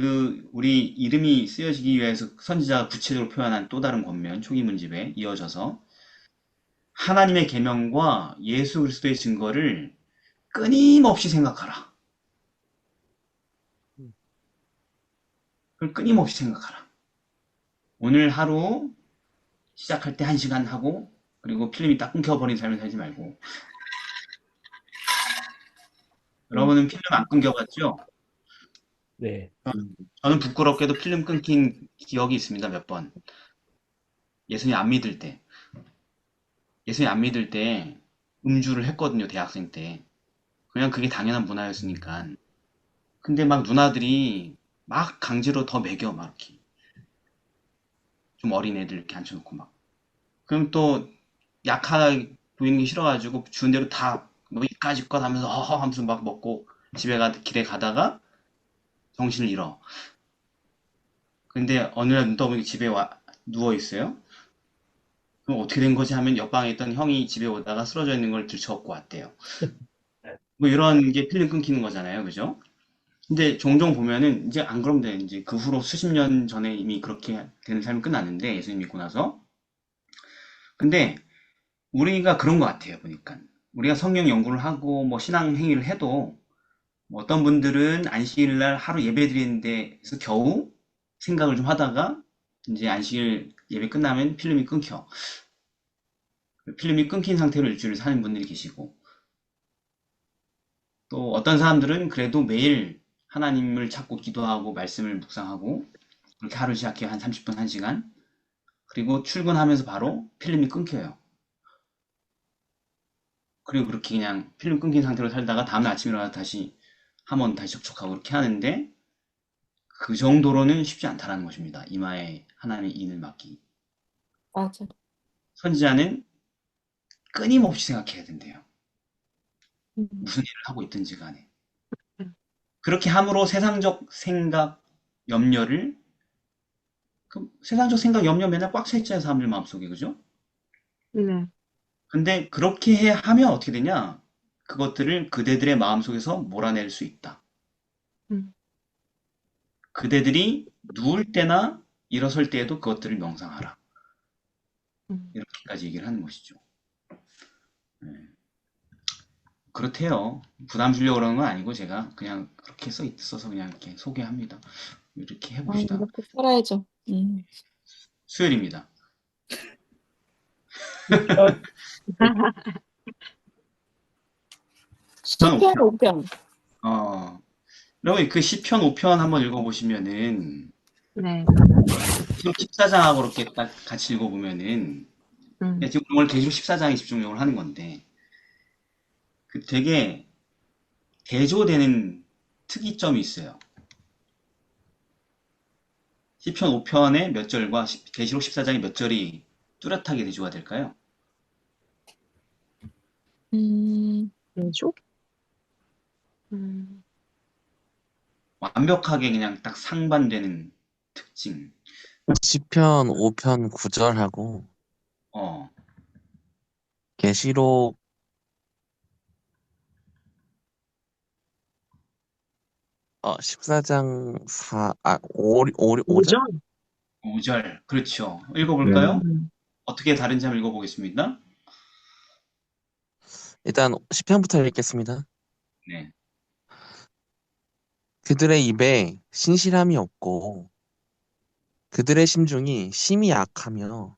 우리 이름이 쓰여지기 위해서 선지자가 구체적으로 표현한 또 다른 권면, 초기 문집에 이어져서 하나님의 계명과 예수 그리스도의 증거를 끊임없이 생각하라. 그걸 끊임없이 생각하라. 오늘 하루 시작할 때 1시간 하고, 그리고 필름이 딱 끊겨버린 삶을 살지 말고. 여러분은 필름 안 끊겨봤죠? 네. 저는 부끄럽게도 필름 끊긴 기억이 있습니다, 몇 번. 예수님 안 믿을 때. 예수님 안 믿을 때 음주를 했거든요, 대학생 때. 그냥 그게 당연한 문화였으니까. 근데 막 누나들이 막 강제로 더 먹여, 막 이렇게. 좀 어린 애들 이렇게 앉혀놓고 막. 그럼 또 약하게 보이는 게 싫어가지고 주는 대로 다, 뭐 이까짓 것 하면서 허허 하면서 막 먹고 길에 가다가 정신을 잃어. 근데 어느 날 눈 떠보니 집에 누워 있어요. 그럼 어떻게 된 거지 하면 옆방에 있던 형이 집에 오다가 쓰러져 있는 걸 들쳐업고 왔대요. 뭐 이런 게 필름 끊기는 거잖아요. 그죠? 근데 종종 보면은 이제 안 그러면 돼. 이제 그 후로 수십 년 전에 이미 그렇게 되는 삶이 끝났는데 예수님 믿고 나서. 근데 우리가 그런 것 같아요. 보니까. 우리가 성경 연구를 하고 뭐 신앙 행위를 해도 뭐 어떤 분들은 안식일 날 하루 예배 드리는 데서 겨우 생각을 좀 하다가 이제 안식일 예배 끝나면 필름이 끊겨. 필름이 끊긴 상태로 일주일을 사는 분들이 계시고 또 어떤 사람들은 그래도 매일 하나님을 찾고 기도하고 말씀을 묵상하고 그렇게 하루 시작해 한 30분, 1시간 그리고 출근하면서 바로 필름이 끊겨요. 그리고 그렇게 그냥 필름 끊긴 상태로 살다가 다음날 아침에 일어나서 다시 한번 다시 접촉하고 그렇게 하는데 그 정도로는 쉽지 않다라는 것입니다. 이마에 하나님의 인을 맡기. 맞아. 선지자는 끊임없이 생각해야 된대요. 음, 무슨 일을 하고 있든지 간에. 음. 그렇게 함으로 세상적 생각, 염려를 세상적 생각, 염려 맨날 꽉 차 있잖아요, 사람들 마음속에, 그죠? 네. 근데 그렇게 하면 어떻게 되냐? 그것들을 그대들의 마음속에서 몰아낼 수 있다. 음, 그대들이 누울 때나 일어설 때에도 그것들을 명상하라. 음. 이렇게까지 얘기를 하는 것이죠. 네. 그렇대요. 부담 주려고 그러는 건 아니고 제가 그냥 그렇게 써 있어서 그냥 이렇게 소개합니다. 이렇게 해봅시다. 이렇게 살아야죠. 수요일입니다. 시편, 저는 시편 5편. 여러분 그 시편 5편 한번 읽어보시면은 네. 지금 14장하고 이렇게 딱 같이 읽어보면은 음, 지금 오늘 계시록 14장에 집중적으로 하는 건데 그 되게 대조되는 특이점이 있어요. 시편 5편의 몇 절과 계시록 14장의 몇 절이 뚜렷하게 대조가 될까요? 음, 왼쪽? 음, 완벽하게 그냥 딱 상반되는 특징. 시편 5편 9절하고 어, 계시록 14장 5절? 5점? 5절. 그렇죠. 읽어볼까요? 음, 어떻게 다른지 한번 읽어보겠습니다. 일단 시편부터 읽겠습니다. 네. 그들의 입에 신실함이 없고 그들의 심중이 심히 악하며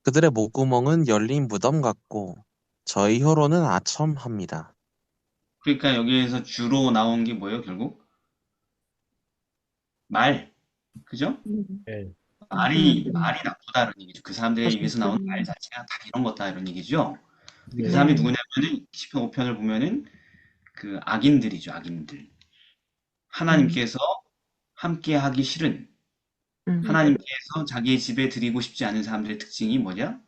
그들의 목구멍은 열린 무덤 같고 저희 혀로는 아첨합니다. 그러니까 여기에서 주로 나온 게 뭐예요, 결국? 말. 그죠? 네. 말이 나쁘다, 이런 얘기죠. 그 사람들의 입에서 나오는 말 음, 자체가 다 이런 거다, 이런 얘기죠. 근데 그 네. 사람이 네. 누구냐면은, 시편 5편을 보면은, 그 악인들이죠, 악인들. 음, 하나님께서 함께 하기 싫은, 음, 하나님께서 자기의 집에 들이고 싶지 않은 사람들의 특징이 뭐냐?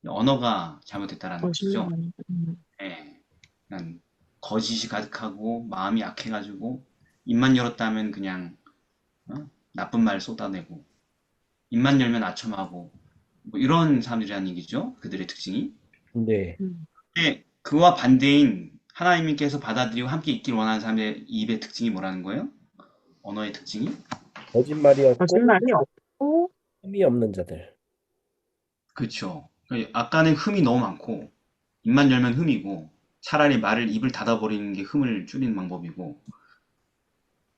언어가 잘못됐다라는 것이죠. 거짓말. 예. 그냥 거짓이 가득하고, 마음이 약해가지고, 입만 열었다면 그냥, 나쁜 말 쏟아내고, 입만 열면 아첨하고, 뭐 이런 사람들이라는 얘기죠. 그들의 특징이. 네. 음, 근데 그와 반대인 하나님께서 받아들이고 함께 있길 원하는 사람의 입의 특징이 뭐라는 거예요? 언어의 특징이? 거짓말이 없고 거짓말이 없고, 흠이 없는 자들. 그렇죠. 아까는 흠이 너무 많고 입만 열면 흠이고 차라리 입을 닫아버리는 게 흠을 줄이는 방법이고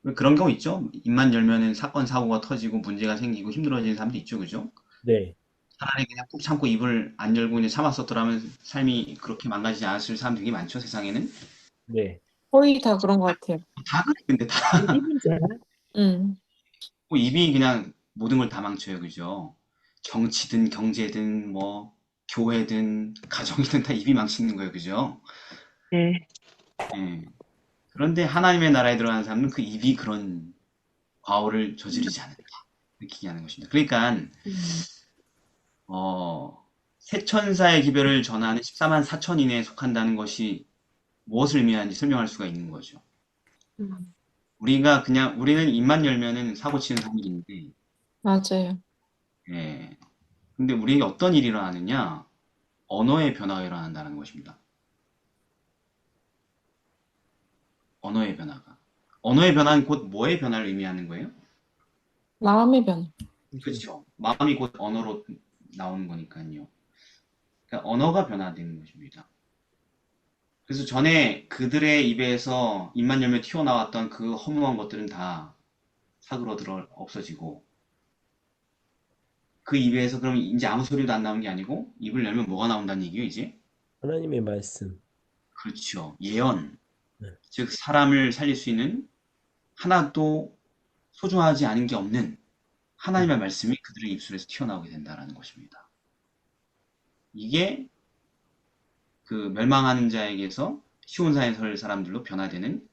왜 그런 경우 있죠? 입만 열면은 사건 사고가 터지고 문제가 생기고 힘들어지는 사람도 있죠, 그죠? 네, 차라리 그냥 꾹 참고 입을 안 열고 그냥 참았었더라면 삶이 그렇게 망가지지 않았을 사람 되게 많죠, 세상에는. 네, 거의 다 그런 것 같아요. 다 그래, 근데 다. 입이 문제야. 음, 입이 그냥 모든 걸 다 망쳐요, 그죠? 정치든 경제든 뭐 교회든 가정이든 다 입이 망치는 거예요, 그죠? 네. 예. 그런데 하나님의 나라에 들어가는 사람은 그 입이 그런 과오를 저지르지 않는다. 느끼게 하는 것입니다. 그러니까 음. 새 천사의 기별을 전하는 14만 4천인에 속한다는 것이 무엇을 의미하는지 설명할 수가 있는 거죠. 음. 우리는 입만 열면은 사고 치는 사람들인데, 맞아요. 예. 근데 우리에게 어떤 일이 일어나느냐? 언어의 변화가 일어난다는 것입니다. 언어의 변화가. 언어의 변화는 곧 뭐의 변화를 의미하는 거예요? 마음의 변화. 그렇죠. 마음이 곧 언어로 나오는 거니까요. 그러니까 언어가 변화되는 것입니다. 그래서 전에 그들의 입에서 입만 열면 튀어나왔던 그 허무한 것들은 다 사그러들어 없어지고 그 입에서 그럼 이제 아무 소리도 안 나오는 게 아니고 입을 열면 뭐가 나온다는 얘기예요, 이제? 하나님의 말씀. 그렇죠. 예언. 네. 즉 사람을 살릴 수 있는 하나도 소중하지 않은 게 없는 하나님의 말씀이 그들의 입술에서 튀어나오게 된다는 것입니다. 이게 그 멸망하는 자에게서 시온산에 설 사람들로 변화되는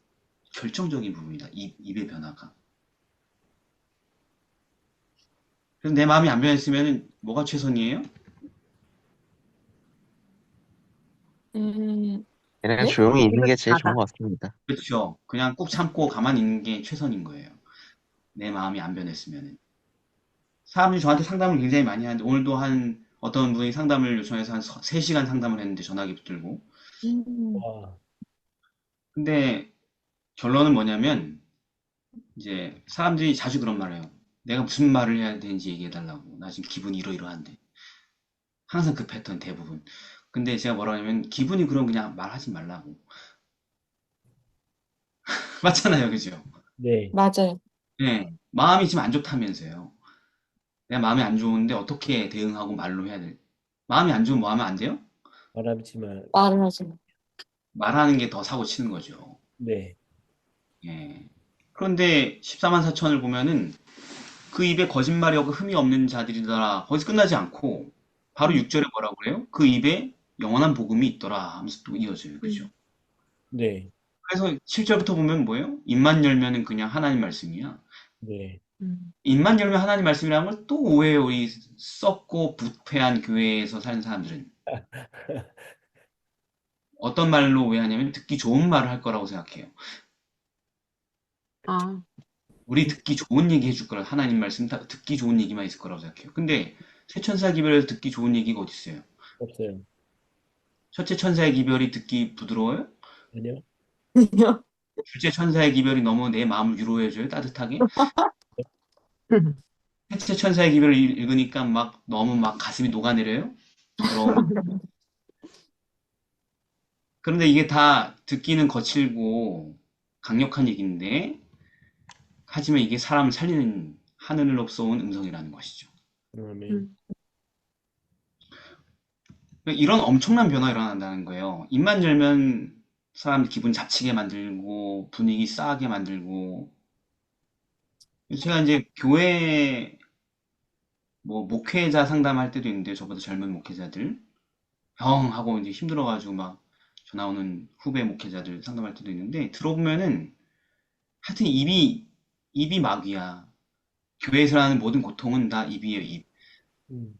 결정적인 부분이다. 입의 변화가. 그래서 내 마음이 안 변했으면 뭐가 최선이에요? 음, 그냥 네? 조용히 있는 입을 게 제일 좋은 닫아. 것 같습니다. 그렇죠. 그냥 꾹 참고 가만히 있는 게 최선인 거예요. 내 마음이 안 변했으면. 사람들이 저한테 상담을 굉장히 많이 하는데 오늘도 한 어떤 분이 상담을 요청해서 한 3시간 상담을 했는데 전화기 붙들고. 와, 근데 결론은 뭐냐면 이제 사람들이 자주 그런 말을 해요. 내가 무슨 말을 해야 되는지 얘기해달라고. 나 지금 기분이 이러이러한데. 항상 그 패턴 대부분. 근데 제가 뭐라고 하냐면 기분이 그럼 그냥 말하지 말라고. 맞잖아요. 그죠? 네, 맞아요. 네. 마음이 지금 안 좋다면서요. 내가 마음이 안 좋은데 어떻게 대응하고 말로 해야 돼? 마음이 안 좋으면 뭐 하면 안 돼요? 말하지 말. 말을 하지 마. 말하는 게 더 사고 치는 거죠. 네, 예. 그런데 14만 4천을 보면은 그 입에 거짓말이 없고 흠이 없는 자들이더라. 거기서 끝나지 않고 바로 6절에 뭐라고 그래요? 그 입에 영원한 복음이 있더라 하면서 또 이어져요. 그죠? 네, 그래서 7절부터 보면 뭐예요? 입만 열면은 그냥 하나님 말씀이야. 네, 음. 입만 열면 하나님 말씀이라는 걸 또 오해해요. 이 썩고 부패한 교회에서 사는 사람들은. 어떤 말로 오해하냐면 듣기 좋은 말을 할 거라고 생각해요. 아, 우리 듣기 좋은 얘기 해줄 거라 하나님 말씀 다 듣기 좋은 얘기만 있을 거라고 생각해요. 근데 새 천사 기별에서 듣기 좋은 얘기가 어디 있어요? 없어요. 첫째 천사의 기별이 듣기 부드러워요? 아니요, 둘째 천사의 기별이 너무 내 마음을 위로해줘요? 따뜻하게? 셋째 천사의 기별을 읽으니까 막 너무 막 가슴이 녹아내려요? 부끄러움. 그런데 이게 다 듣기는 거칠고 강력한 얘기인데 하지만 이게 사람을 살리는 하늘로서 온 음성이라는 것이죠. 아멘. 음. 그러니까 이런 엄청난 변화가 일어난다는 거예요. 입만 열면 사람 기분 잡치게 만들고 분위기 싸하게 만들고 제가 이제 교회 뭐 목회자 상담할 때도 있는데 저보다 젊은 목회자들 형 하고 이제 힘들어가지고 막 전화 오는 후배 목회자들 상담할 때도 있는데 들어보면은 하여튼 입이 마귀야. 교회에서 하는 모든 고통은 다 입이에요, 입. 음,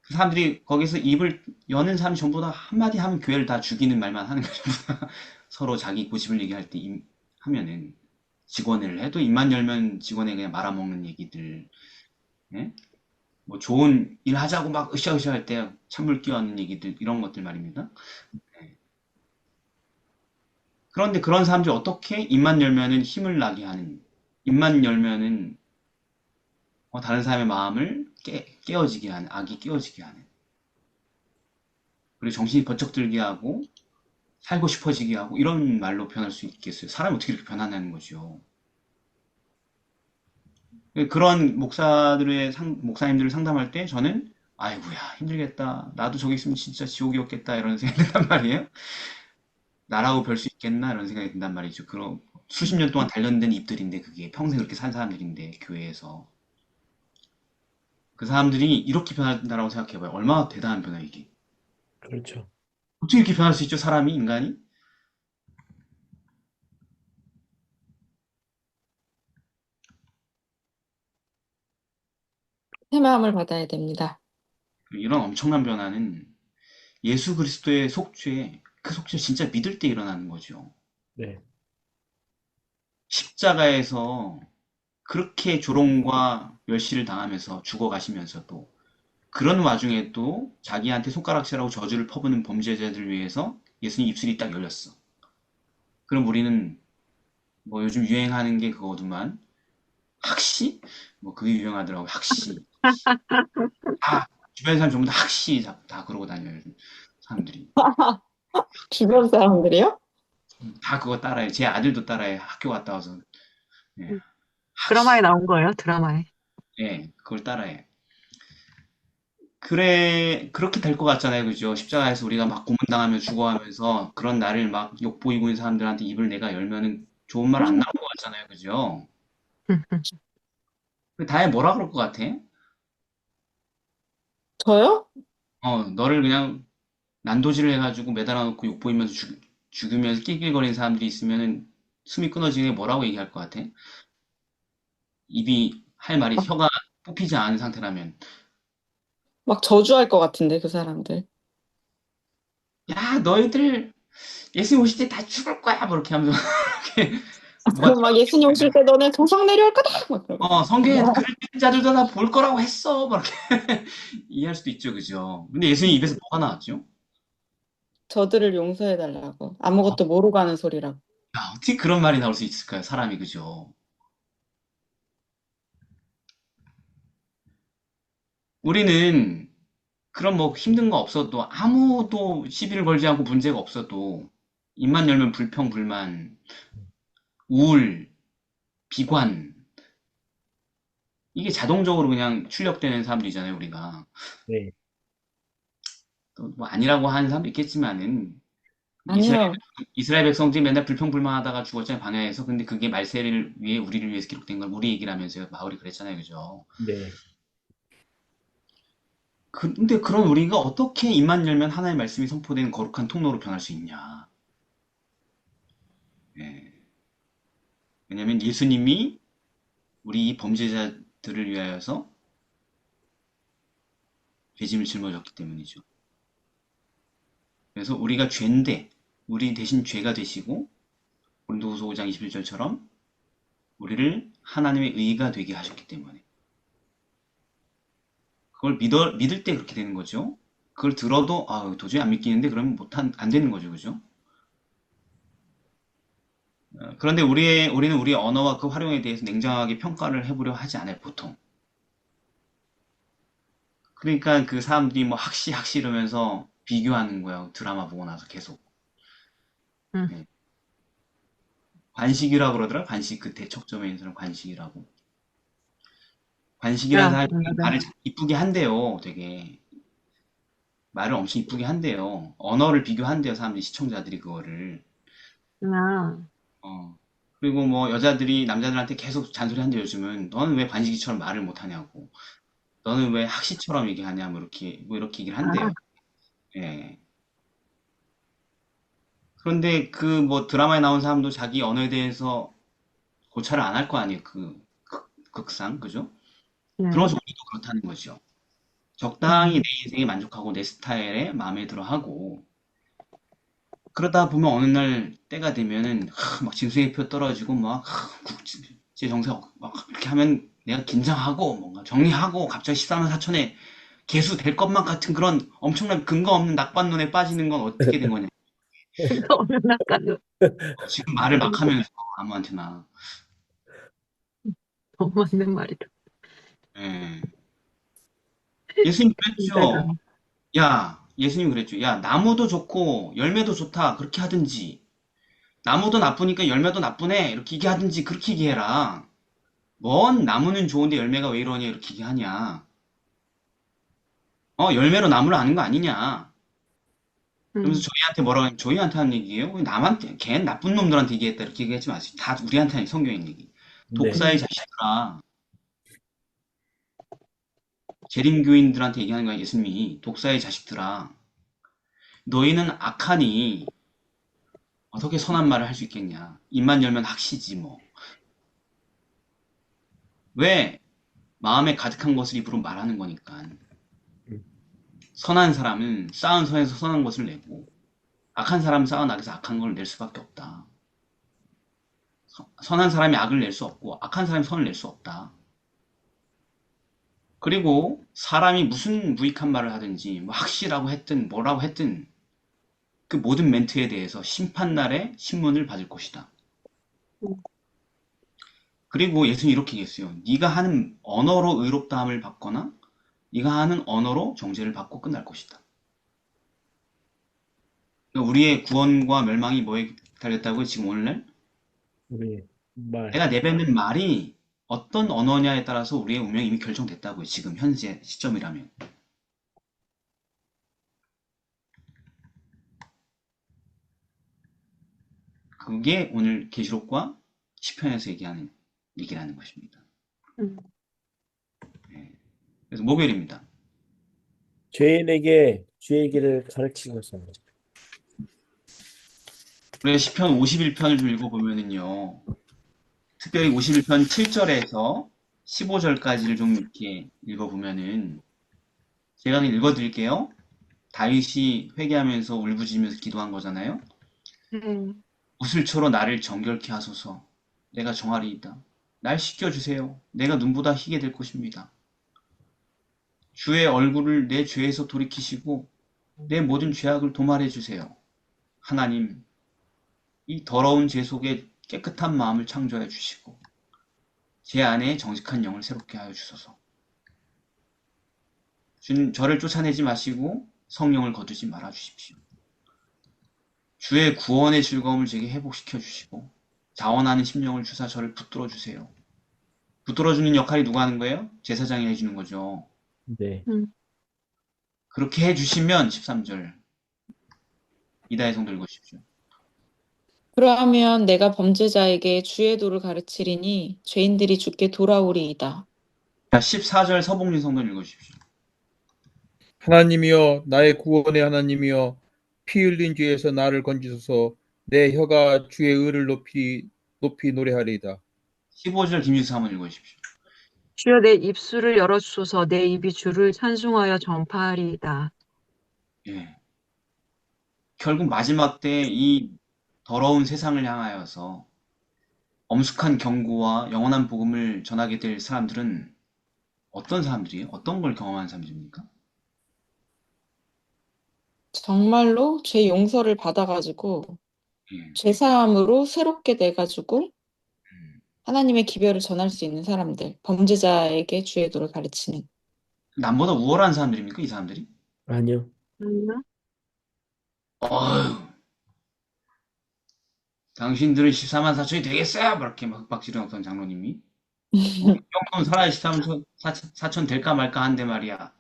그 사람들이 거기서 입을 여는 사람이 전부 다 한마디 하면 교회를 다 죽이는 말만 하는 거죠. 서로 자기 고집을 얘기할 때 하면은 직원을 해도 입만 열면 직원에 그냥 말아먹는 얘기들, 예? 뭐 좋은 일 하자고 막 으쌰으쌰 할 때 찬물 끼얹는 얘기들 이런 것들 말입니다. 예. 그런데 그런 사람들이 어떻게 입만 열면은 힘을 나게 하는, 입만 열면은 다른 사람의 마음을 깨어지게 하는, 악이 깨어지게 하는, 그리고 정신이 번쩍 들게 하고 살고 싶어지게 하고 이런 말로 표현할 수 있겠어요. 사람이 어떻게 이렇게 변하냐는 거죠. 그런 목사님들을 상담할 때 저는 아이고야 힘들겠다. 나도 저기 있으면 진짜 지옥이었겠다 이런 생각이 든단 말이에요. 나라고 별 수 있겠나 이런 생각이 든단 말이죠. 그런 수십 년 동안 단련된 입들인데 그게 평생 그렇게 산 사람들인데 교회에서 그 사람들이 이렇게 변한다라고 생각해봐요. 얼마나 대단한 변화 이게. 그렇죠. 어떻게 이렇게 변할 수 있죠? 사람이 인간이? 새 마음을 받아야 됩니다. 이런 엄청난 변화는 예수 그리스도의 속죄, 그 속죄 진짜 믿을 때 일어나는 거죠. 네. 십자가에서 그렇게 조롱과 멸시를 당하면서 죽어가시면서도 그런 와중에 또 자기한테 손가락질하고 저주를 퍼부는 범죄자들을 위해서 예수님 입술이 딱 열렸어. 그럼 우리는 뭐 요즘 유행하는 게 그거더만 학시? 뭐 그게 유행하더라고. 학시. 다 주변 사람 전부 다 학시 다 그러고 다녀요. 요즘 사람들이. 주변 사람들이요? 다 그거 따라해. 제 아들도 따라해. 학교 갔다 와서. 예. 드라마에 학시. 나온 거예요, 드라마에. 예, 그걸 따라해. 그래, 그렇게 될 것 같잖아요. 그죠? 십자가에서 우리가 막 고문당하며 죽어가면서 그런 나를 막 욕보이고 있는 사람들한테 입을 내가 열면은 좋은 말 안 나올 것 같잖아요. 그죠? 다혜 뭐라 그럴 것 같아? 저요? 너를 그냥 난도질을 해가지고 매달아 놓고 욕보이면서 죽으면서 낄낄거리는 사람들이 있으면은 숨이 끊어지게 뭐라고 얘기할 것 같아? 입이 할 말이 혀가 뽑히지 않은 상태라면. 막 저주할 것 같은데, 그 사람들. 야, 너희들 예수님 오실 때 다 죽을 거야! 뭐 이렇게 하면서. 이렇게 뭐가 그럼 막 예수님 오실 때 너네 조상 내려올 거다! 막 그러고. 성경에 글 읽는 자들도 다 볼 거라고 했어. 막 이렇게 이해할 수도 있죠. 그죠? 근데 예수님 입에서 뭐가 나왔죠? 저들을 용서해달라고. 어, 아무것도 모르고 하는 소리라고. 야, 어떻게 그런 말이 나올 수 있을까요? 사람이, 그죠? 우리는 그런 뭐 힘든 거 없어도 아무도 시비를 걸지 않고 문제가 없어도 입만 열면 불평, 불만, 우울, 비관 이게 자동적으로 그냥 출력되는 사람들이잖아요, 우리가. 네. 또 뭐 아니라고 하는 사람도 있겠지만은 이스라엘, 아니요. 이스라엘 백성들이 맨날 불평불만하다가 죽었잖아요, 광야에서. 근데 그게 말세를 위해 우리를 위해서 기록된 건 우리 얘기라면서요. 바울이 그랬잖아요, 그죠? 네. 근데 그런 우리가 어떻게 입만 열면 하나님의 말씀이 선포되는 거룩한 통로로 변할 수 있냐? 예. 왜냐면 예수님이 우리 이 범죄자들을 위하여서 죄짐을 짊어졌기 때문이죠. 그래서 우리가 죄인데 우리 대신 죄가 되시고 고린도후서 5장 21절처럼 우리를 하나님의 의가 되게 하셨기 때문에 그걸 믿을 때 그렇게 되는 거죠. 그걸 들어도 도저히 안 믿기는데 그러면 안 되는 거죠. 그죠? 그런데 우리는 우리의 언어와 그 활용에 대해서 냉정하게 평가를 해보려 하지 않아요, 보통. 그러니까 그 사람들이 뭐 학시 이러면서 비교하는 거예요. 드라마 보고 나서 계속. 음. 네. 관식이라고 그러더라. 관식, 그 대척점에 있는 사람 관식이라고. 관식이라는 야, 사람이 맞아. 말을 참 이쁘게 한대요. 되게. 말을 엄청 이쁘게 한대요. 언어를 비교한대요. 사람들이, 시청자들이 그거를. 아, 어. 그리고 뭐 여자들이 남자들한테 계속 잔소리 한대요. 요즘은. 너는 왜 관식이처럼 말을 못하냐고. 너는 왜 학시처럼 얘기하냐. 뭐 이렇게 얘기를 한대요. 아, 예. 그런데 그 뭐 드라마에 나온 사람도 자기 언어에 대해서 고찰을 안 할 거 아니에요. 극상, 그죠? 네. 그러면서 우리도 그렇다는 거죠. 적당히 내 인생에 만족하고 내 스타일에 마음에 들어 하고, 그러다 보면 어느 날 때가 되면은, 막 진수의표 떨어지고, 막, 국제 정세 막 이렇게 하면 내가 긴장하고, 뭔가 정리하고, 갑자기 14만 4천에 개수 될 것만 같은 그런 엄청난 근거 없는 낙관론에 빠지는 건 어떻게 된 거냐. 너무 낚아도 지금 말을 막 하면서 아무한테나. 너무 맞는 말이다. 예. 예수님 진짜다. 그랬죠. 야, 예수님 그랬죠. 야, 나무도 좋고 열매도 좋다. 그렇게 하든지. 나무도 나쁘니까 열매도 나쁘네. 이렇게 얘기하든지 그렇게 얘기해라. 뭔 나무는 좋은데 열매가 왜 이러냐 이렇게 얘기하냐. 열매로 나무를 아는 거 아니냐. 그러면서 음, 저희한테 뭐라고 하냐면 저희한테 하는 얘기예요. 왜 남한테, 걔 나쁜 놈들한테 얘기했다 이렇게 얘기하지 마세요. 다 우리한테 하는 성경의 얘기. 네. 독사의 자식들아. 재림교인들한테 얘기하는 거야, 예수님이. 독사의 자식들아. 너희는 악하니 어떻게 선한 말을 할 수 있겠냐. 입만 열면 학시지 뭐. 왜? 마음에 가득한 것을 입으로 말하는 거니까. 선한 사람은 쌓은 선에서 선한 것을 내고 악한 사람은 쌓은 악에서 악한 걸 낼 수밖에 없다. 선한 사람이 악을 낼 수 없고 악한 사람이 선을 낼 수 없다. 그리고 사람이 무슨 무익한 말을 하든지 뭐 학시라고 했든 뭐라고 했든 그 모든 멘트에 대해서 심판날에 신문을 받을 것이다. 그리고 예수는 이렇게 얘기했어요. 네가 하는 언어로 의롭다함을 받거나 네가 하는 언어로 정죄를 받고 끝날 것이다. 그러니까 우리의 구원과 멸망이 뭐에 달렸다고 지금 오늘날? 우리 말. 내가 내뱉는 말이 어떤 언어냐에 따라서 우리의 운명이 이미 결정됐다고요. 지금 현재 시점이라면. 그게 오늘 계시록과 시편에서 얘기하는 얘기라는 것입니다. 음, 그래서 목요일입니다. 죄인에게 주의 길을 가르치소서. 우리가 시편 51편을 좀 읽어보면은요. 특별히 51편 7절에서 15절까지를 좀 이렇게 읽어보면은 제가 그냥 읽어드릴게요. 다윗이 회개하면서 울부짖으면서 기도한 거잖아요. 구슬초로 나를 정결케 하소서. 내가 정하리이다. 날 씻겨주세요. 내가 눈보다 희게 될 것입니다. 주의 얼굴을 내 죄에서 돌이키시고 내 모든 죄악을 도말해 주세요. 하나님, 이 더러운 죄 속에 깨끗한 마음을 창조해 주시고 제 안에 정직한 영을 새롭게 하여 주소서. 주님, 저를 쫓아내지 마시고 성령을 거두지 말아 주십시오. 주의 구원의 즐거움을 제게 회복시켜 주시고 자원하는 심령을 주사 저를 붙들어 주세요. 붙들어 주는 역할이 누가 하는 거예요? 제사장이 해주는 거죠. 네. 그렇게 해주시면 13절 이다의 성도 읽으십시오. 그러하면 내가 범죄자에게 주의 도를 가르치리니 죄인들이 주께 돌아오리이다. 자, 14절 서복린 성도 읽으십시오. 하나님이여 나의 구원의 하나님이여 피 흘린 죄에서 나를 건지소서. 내 혀가 주의 의를 높이 노래하리이다. 15절 김유수 한번 읽으십시오. 주여 내 입술을 열어주소서. 내 입이 주를 찬송하여 전파하리이다. 예. 결국 마지막 때 이 더러운 세상을 향하여서 엄숙한 경고와 영원한 복음을 전하게 될 사람들은 어떤 사람들이에요? 어떤 걸 경험한 사람들입니까? 정말로 죄 용서를 받아가지고 예. 죄 사함으로 새롭게 돼가지고 하나님의 기별을 전할 수 있는 사람들, 범죄자에게 주의 도를 가르치는. 남보다 우월한 사람들입니까? 이 사람들이? 아니요. 어휴, 당신들은 14만 4천이 되겠어요? 막 이렇게 막 윽박지르는 어떤 장로님이. 이 정도는 살아야 14만 4천 될까 말까 한데 말이야.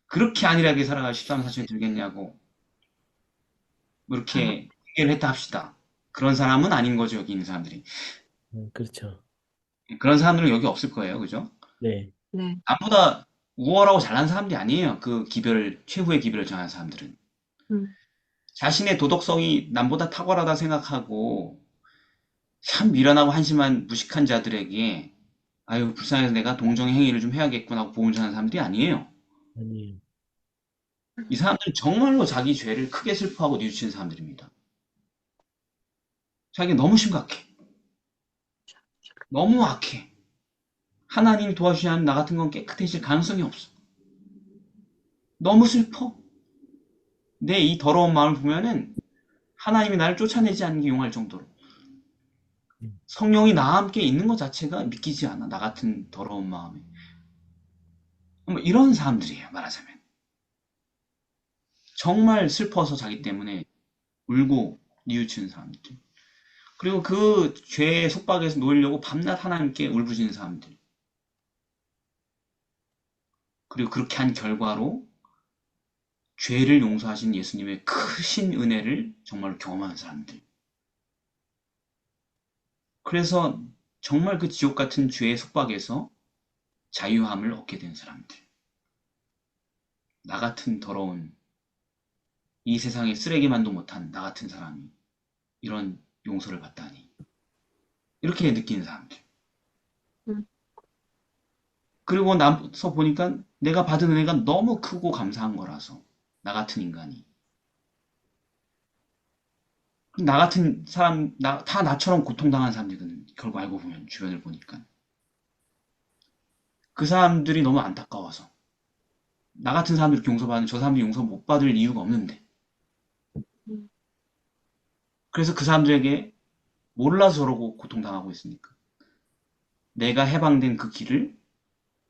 그렇게 안일하게 살아가 14만 4천이 들겠냐고. 뭐 이렇게 얘기를 했다 합시다. 그런 사람은 아닌 거죠, 여기 있는 사람들이. 그렇죠. 그런 사람들은 여기 없을 거예요, 그죠? 네. 네. 남보다 우월하고 잘난 사람들이 아니에요. 그 최후의 기별을 정한 사람들은. 음. 자신의 도덕성이 남보다 탁월하다 생각하고 참 미련하고 한심한 무식한 자들에게 아유 불쌍해서 내가 동정의 행위를 좀 해야겠구나 하고 보험을 전하는 사람들이 아니에요. 아니. 이 사람들은 정말로 자기 죄를 크게 슬퍼하고 뉘우치는 사람들입니다. 자기가 너무 심각해. 너무 악해. 하나님이 도와주지 않으면 나 같은 건 깨끗해질 가능성이 없어. 너무 슬퍼. 내 이 더러운 마음을 보면은 하나님이 나를 쫓아내지 않는 게 용할 정도로. 성령이 나와 함께 있는 것 자체가 믿기지 않아. 나 같은 더러운 마음에. 뭐 이런 사람들이에요, 말하자면. 정말 슬퍼서 자기 때문에 울고 뉘우치는 사람들. 그리고 그 죄의 속박에서 놓으려고 밤낮 하나님께 울부짖는 사람들. 그리고 그렇게 한 결과로 죄를 용서하신 예수님의 크신 은혜를 정말로 경험하는 사람들. 그래서 정말 그 지옥 같은 죄의 속박에서 자유함을 얻게 된 사람들. 나 같은 더러운 이 세상에 쓰레기만도 못한 나 같은 사람이 이런 용서를 받다니. 이렇게 느끼는 사람들. 음. 그리고 나서 보니까 내가 받은 은혜가 너무 크고 감사한 거라서. 나 같은 인간이. 나 같은 사람, 다 나처럼 고통당한 사람들이거든. 결국 알고 보면, 주변을 보니까. 그 사람들이 너무 안타까워서. 나 같은 사람들 이렇게 용서받는 저 사람들이 용서 못 받을 이유가 없는데. 음. 그래서 그 사람들에게 몰라서 저러고 고통당하고 있으니까. 내가 해방된 그 길을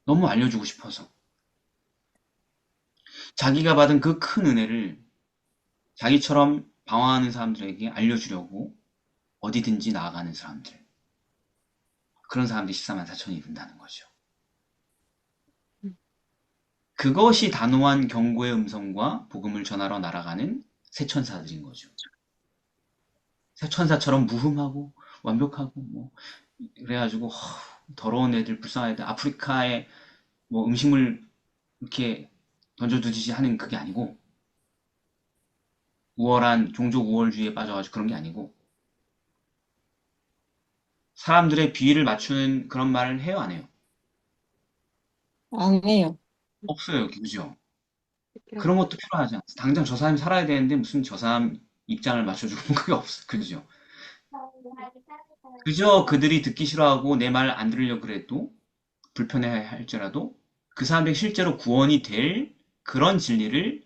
너무 알려주고 싶어서. 자기가 받은 그 큰 은혜를 자기처럼 방황하는 사람들에게 알려주려고 어디든지 나아가는 사람들. 그런 사람들이 14만 4천이 된다는 거죠. 그것이 단호한 경고의 음성과 복음을 전하러 날아가는 새 천사들인 거죠. 새 천사처럼 무흠하고 완벽하고 뭐 그래가지고 더러운 애들, 불쌍한 애들, 아프리카에 뭐 음식물 이렇게 던져두듯이 하는 그게 아니고 우월한 종족 우월주의에 빠져가지고 그런 게 아니고 사람들의 비위를 맞추는 그런 말을 해요, 안 해요? 안 해요. 없어요, 그죠? 이렇게 그런 것도 필요하지 않아. 당장 저 사람이 살아야 되는데 무슨 저 사람 입장을 맞춰주고 그게 없어, 그죠? 그저 그들이 듣기 싫어하고 내 말 안 들으려고 그래도 불편해 할지라도 그 사람들이 실제로 구원이 될 그런 진리를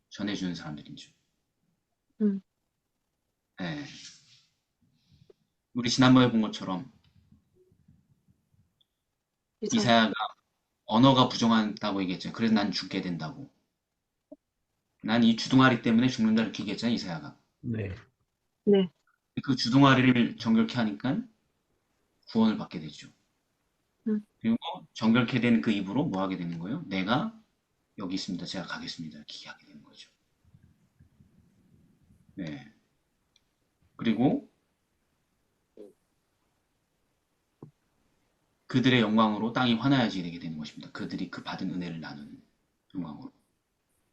전해주는 사람들이죠. 음. 예. 우리 지난번에 본 것처럼 이사야. 이사야가 언어가 부정하다고 얘기했잖아요. 그래서 난 죽게 된다고. 난 이 주둥아리 때문에 죽는다 이렇게 얘기했잖아요, 이사야가. 네. 네. 그 주둥아리를 정결케 하니까 구원을 받게 되죠. 음. 그리고 정결케 된 그 입으로 뭐 하게 되는 거예요? 내가 여기 있습니다. 제가 가겠습니다. 이렇게 하게 되는 거죠. 네. 그리고 그들의 영광으로 땅이 환하여지게 되게 되는 것입니다. 그들이 그 받은 은혜를 나누는 영광으로.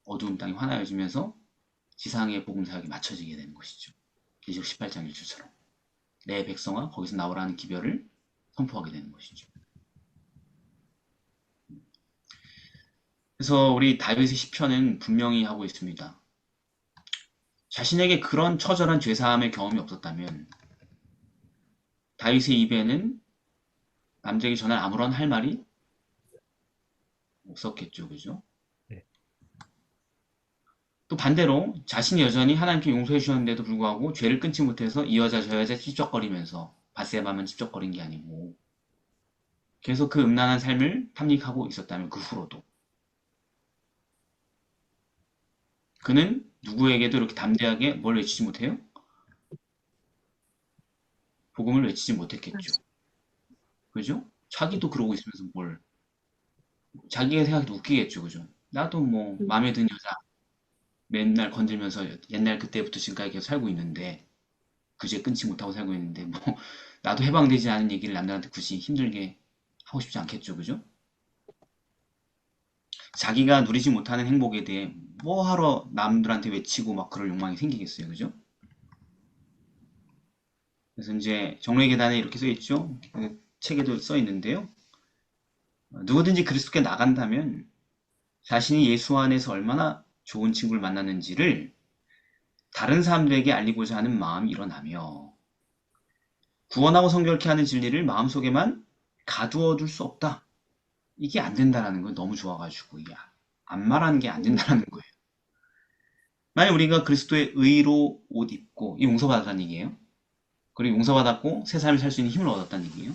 어두운 땅이 환하여지면서 지상의 복음 사역이 맞춰지게 되는 것이죠. 계시록 18장 1절처럼. 내 백성아 거기서 나오라는 기별을 선포하게 되는 것이죠. 그래서 우리 다윗의 시편은 분명히 하고 있습니다. 자신에게 그런 처절한 죄사함의 경험이 없었다면 다윗의 입에는 남자에게 전할 아무런 할 말이 없었겠죠. 그죠? 네. 또 반대로 자신이 여전히 하나님께 용서해 주셨는데도 불구하고 죄를 끊지 못해서 이 여자 저 여자 찝쩍거리면서 바세바만 찝쩍거린 게 아니고 계속 그 음란한 삶을 탐닉하고 있었다면 그 후로도 그는 누구에게도 이렇게 담대하게 뭘 외치지 못해요? 복음을 외치지 못했겠죠. 그죠? 자기도 그러고 있으면서 뭘 자기가 생각해도 웃기겠죠. 그죠? 나도 뭐 마음에 드는 여자 맨날 건들면서 옛날 그때부터 지금까지 계속 살고 있는데 그제 끊지 못하고 살고 있는데 뭐 나도 해방되지 않은 얘기를 남들한테 굳이 힘들게 하고 싶지 않겠죠. 그죠? 자기가 누리지 못하는 행복에 대해 뭐 하러 남들한테 외치고 막 그럴 욕망이 생기겠어요. 그죠? 그래서 이제 정로의 계단에 이렇게 써 있죠. 그 책에도 써 있는데요. 누구든지 그리스도께 나간다면 자신이 예수 안에서 얼마나 좋은 친구를 만났는지를 다른 사람들에게 알리고자 하는 마음이 일어나며 구원하고 성결케 하는 진리를 마음속에만 가두어 둘 수 없다. 이게 안 된다라는 거 너무 좋아가지고 이게 안 말하는 게 안 된다라는 거예요. 만약 우리가 그리스도의 의로 옷 입고, 이 용서받았다는 얘기예요. 그리고 용서받았고 새 삶을 살 수 있는 힘을 얻었다는 얘기예요.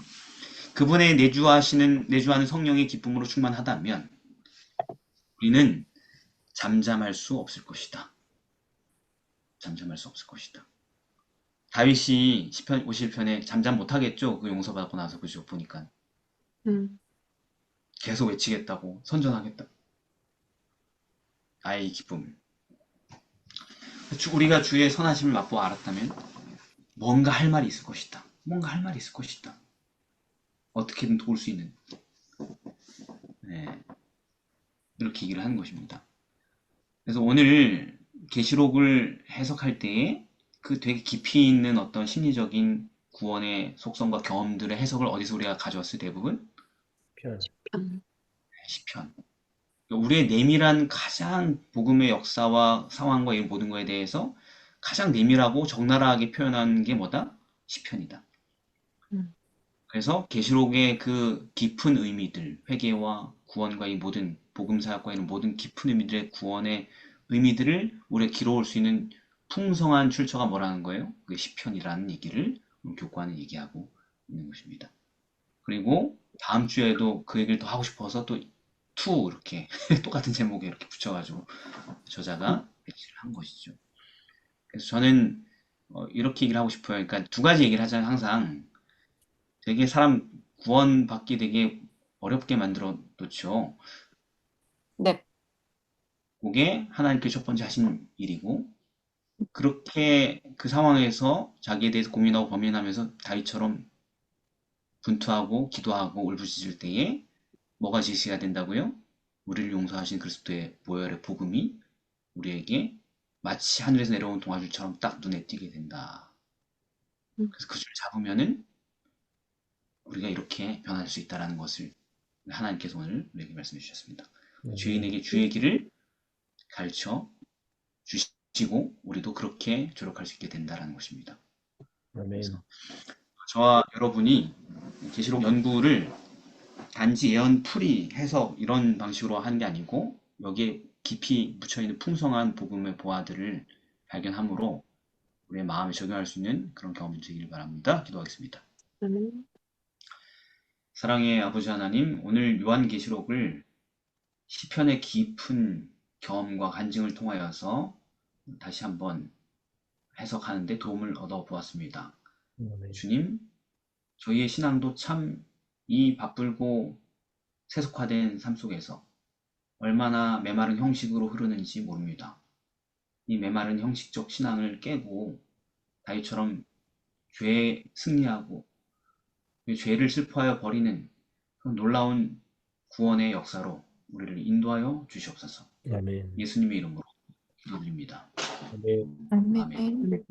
그분의 내주하는 성령의 기쁨으로 충만하다면 우리는 잠잠할 수 없을 것이다. 잠잠할 수 없을 것이다. 다윗이 시편 51편에 잠잠 못하겠죠? 그 용서받고 나서 그죠? 보니까 계속 외치겠다고, 선전하겠다. 나의 이 기쁨을. 우리가 주의 선하심을 맛보아 알았다면 뭔가 할 말이 있을 것이다. 뭔가 할 말이 있을 것이다. 어떻게든 도울 수 있는. 네. 이렇게 얘기를 하는 것입니다. 그래서 오늘 계시록을 해석할 때에 그 되게 깊이 있는 어떤 심리적인 구원의 속성과 경험들의 해석을 어디서 우리가 가져왔어요? 대부분? 편. 시편. 우리의 내밀한 가장 복음의 역사와 상황과 이 모든 거에 대해서 가장 내밀하고 적나라하게 표현한 게 뭐다? 시편이다. 그래서 계시록의 그 깊은 의미들, 회개와 구원과 이 모든 복음 사역과 이런 모든 깊은 의미들의 구원의 의미들을 우리가 기록할 수 있는 풍성한 출처가 뭐라는 거예요? 그 시편이라는 얘기를 교과는 얘기하고 있는 것입니다. 그리고 다음 주에도 그 얘기를 더 하고 싶어서 또 투 이렇게 똑같은 제목에 이렇게 붙여가지고 저자가 배치를 한 것이죠. 그래서 저는 이렇게 얘기를 하고 싶어요. 그러니까 두 가지 얘기를 하자면 항상 되게 사람 구원받기 되게 어렵게 만들어 놓죠. 네. 그게 하나님께 첫 번째 하신 일이고, 그렇게 그 상황에서 자기에 대해서 고민하고 고민하면서 다윗처럼 분투하고 기도하고 울부짖을 때에 뭐가 제시가 된다고요? 우리를 용서하신 그리스도의 보혈의 복음이 우리에게 마치 하늘에서 내려온 동아줄처럼 딱 눈에 띄게 된다. 그래서 그 줄 잡으면은 우리가 이렇게 변할 수 있다는 것을 하나님께서 오늘 우리에게 말씀해 주셨습니다. 죄인에게 주의 길을 가르쳐 주시고 우리도 그렇게 조력할 수 있게 된다는 것입니다. 아멘. 그래서 저와 여러분이 계시록 연구를 단지 예언 풀이 해석 이런 방식으로 하는 게 아니고 여기에 깊이 묻혀있는 풍성한 복음의 보화들을 발견함으로 우리의 마음에 적용할 수 있는 그런 경험이 되기를 바랍니다. 기도하겠습니다. 사랑의 아버지 하나님, 오늘 요한계시록을 시편의 깊은 경험과 간증을 통하여서 다시 한번 해석하는 데 도움을 얻어 보았습니다. 아멘. 주님, 저희의 신앙도 참 이 바쁘고 세속화된 삶 속에서 얼마나 메마른 형식으로 흐르는지 모릅니다. 이 메마른 형식적 신앙을 깨고 다윗처럼 죄에 승리하고 죄를 슬퍼하여 버리는 그 놀라운 구원의 역사로 우리를 인도하여 주시옵소서. 아멘. 예수님의 이름으로 기도드립니다. 아멘. 아멘. 아멘.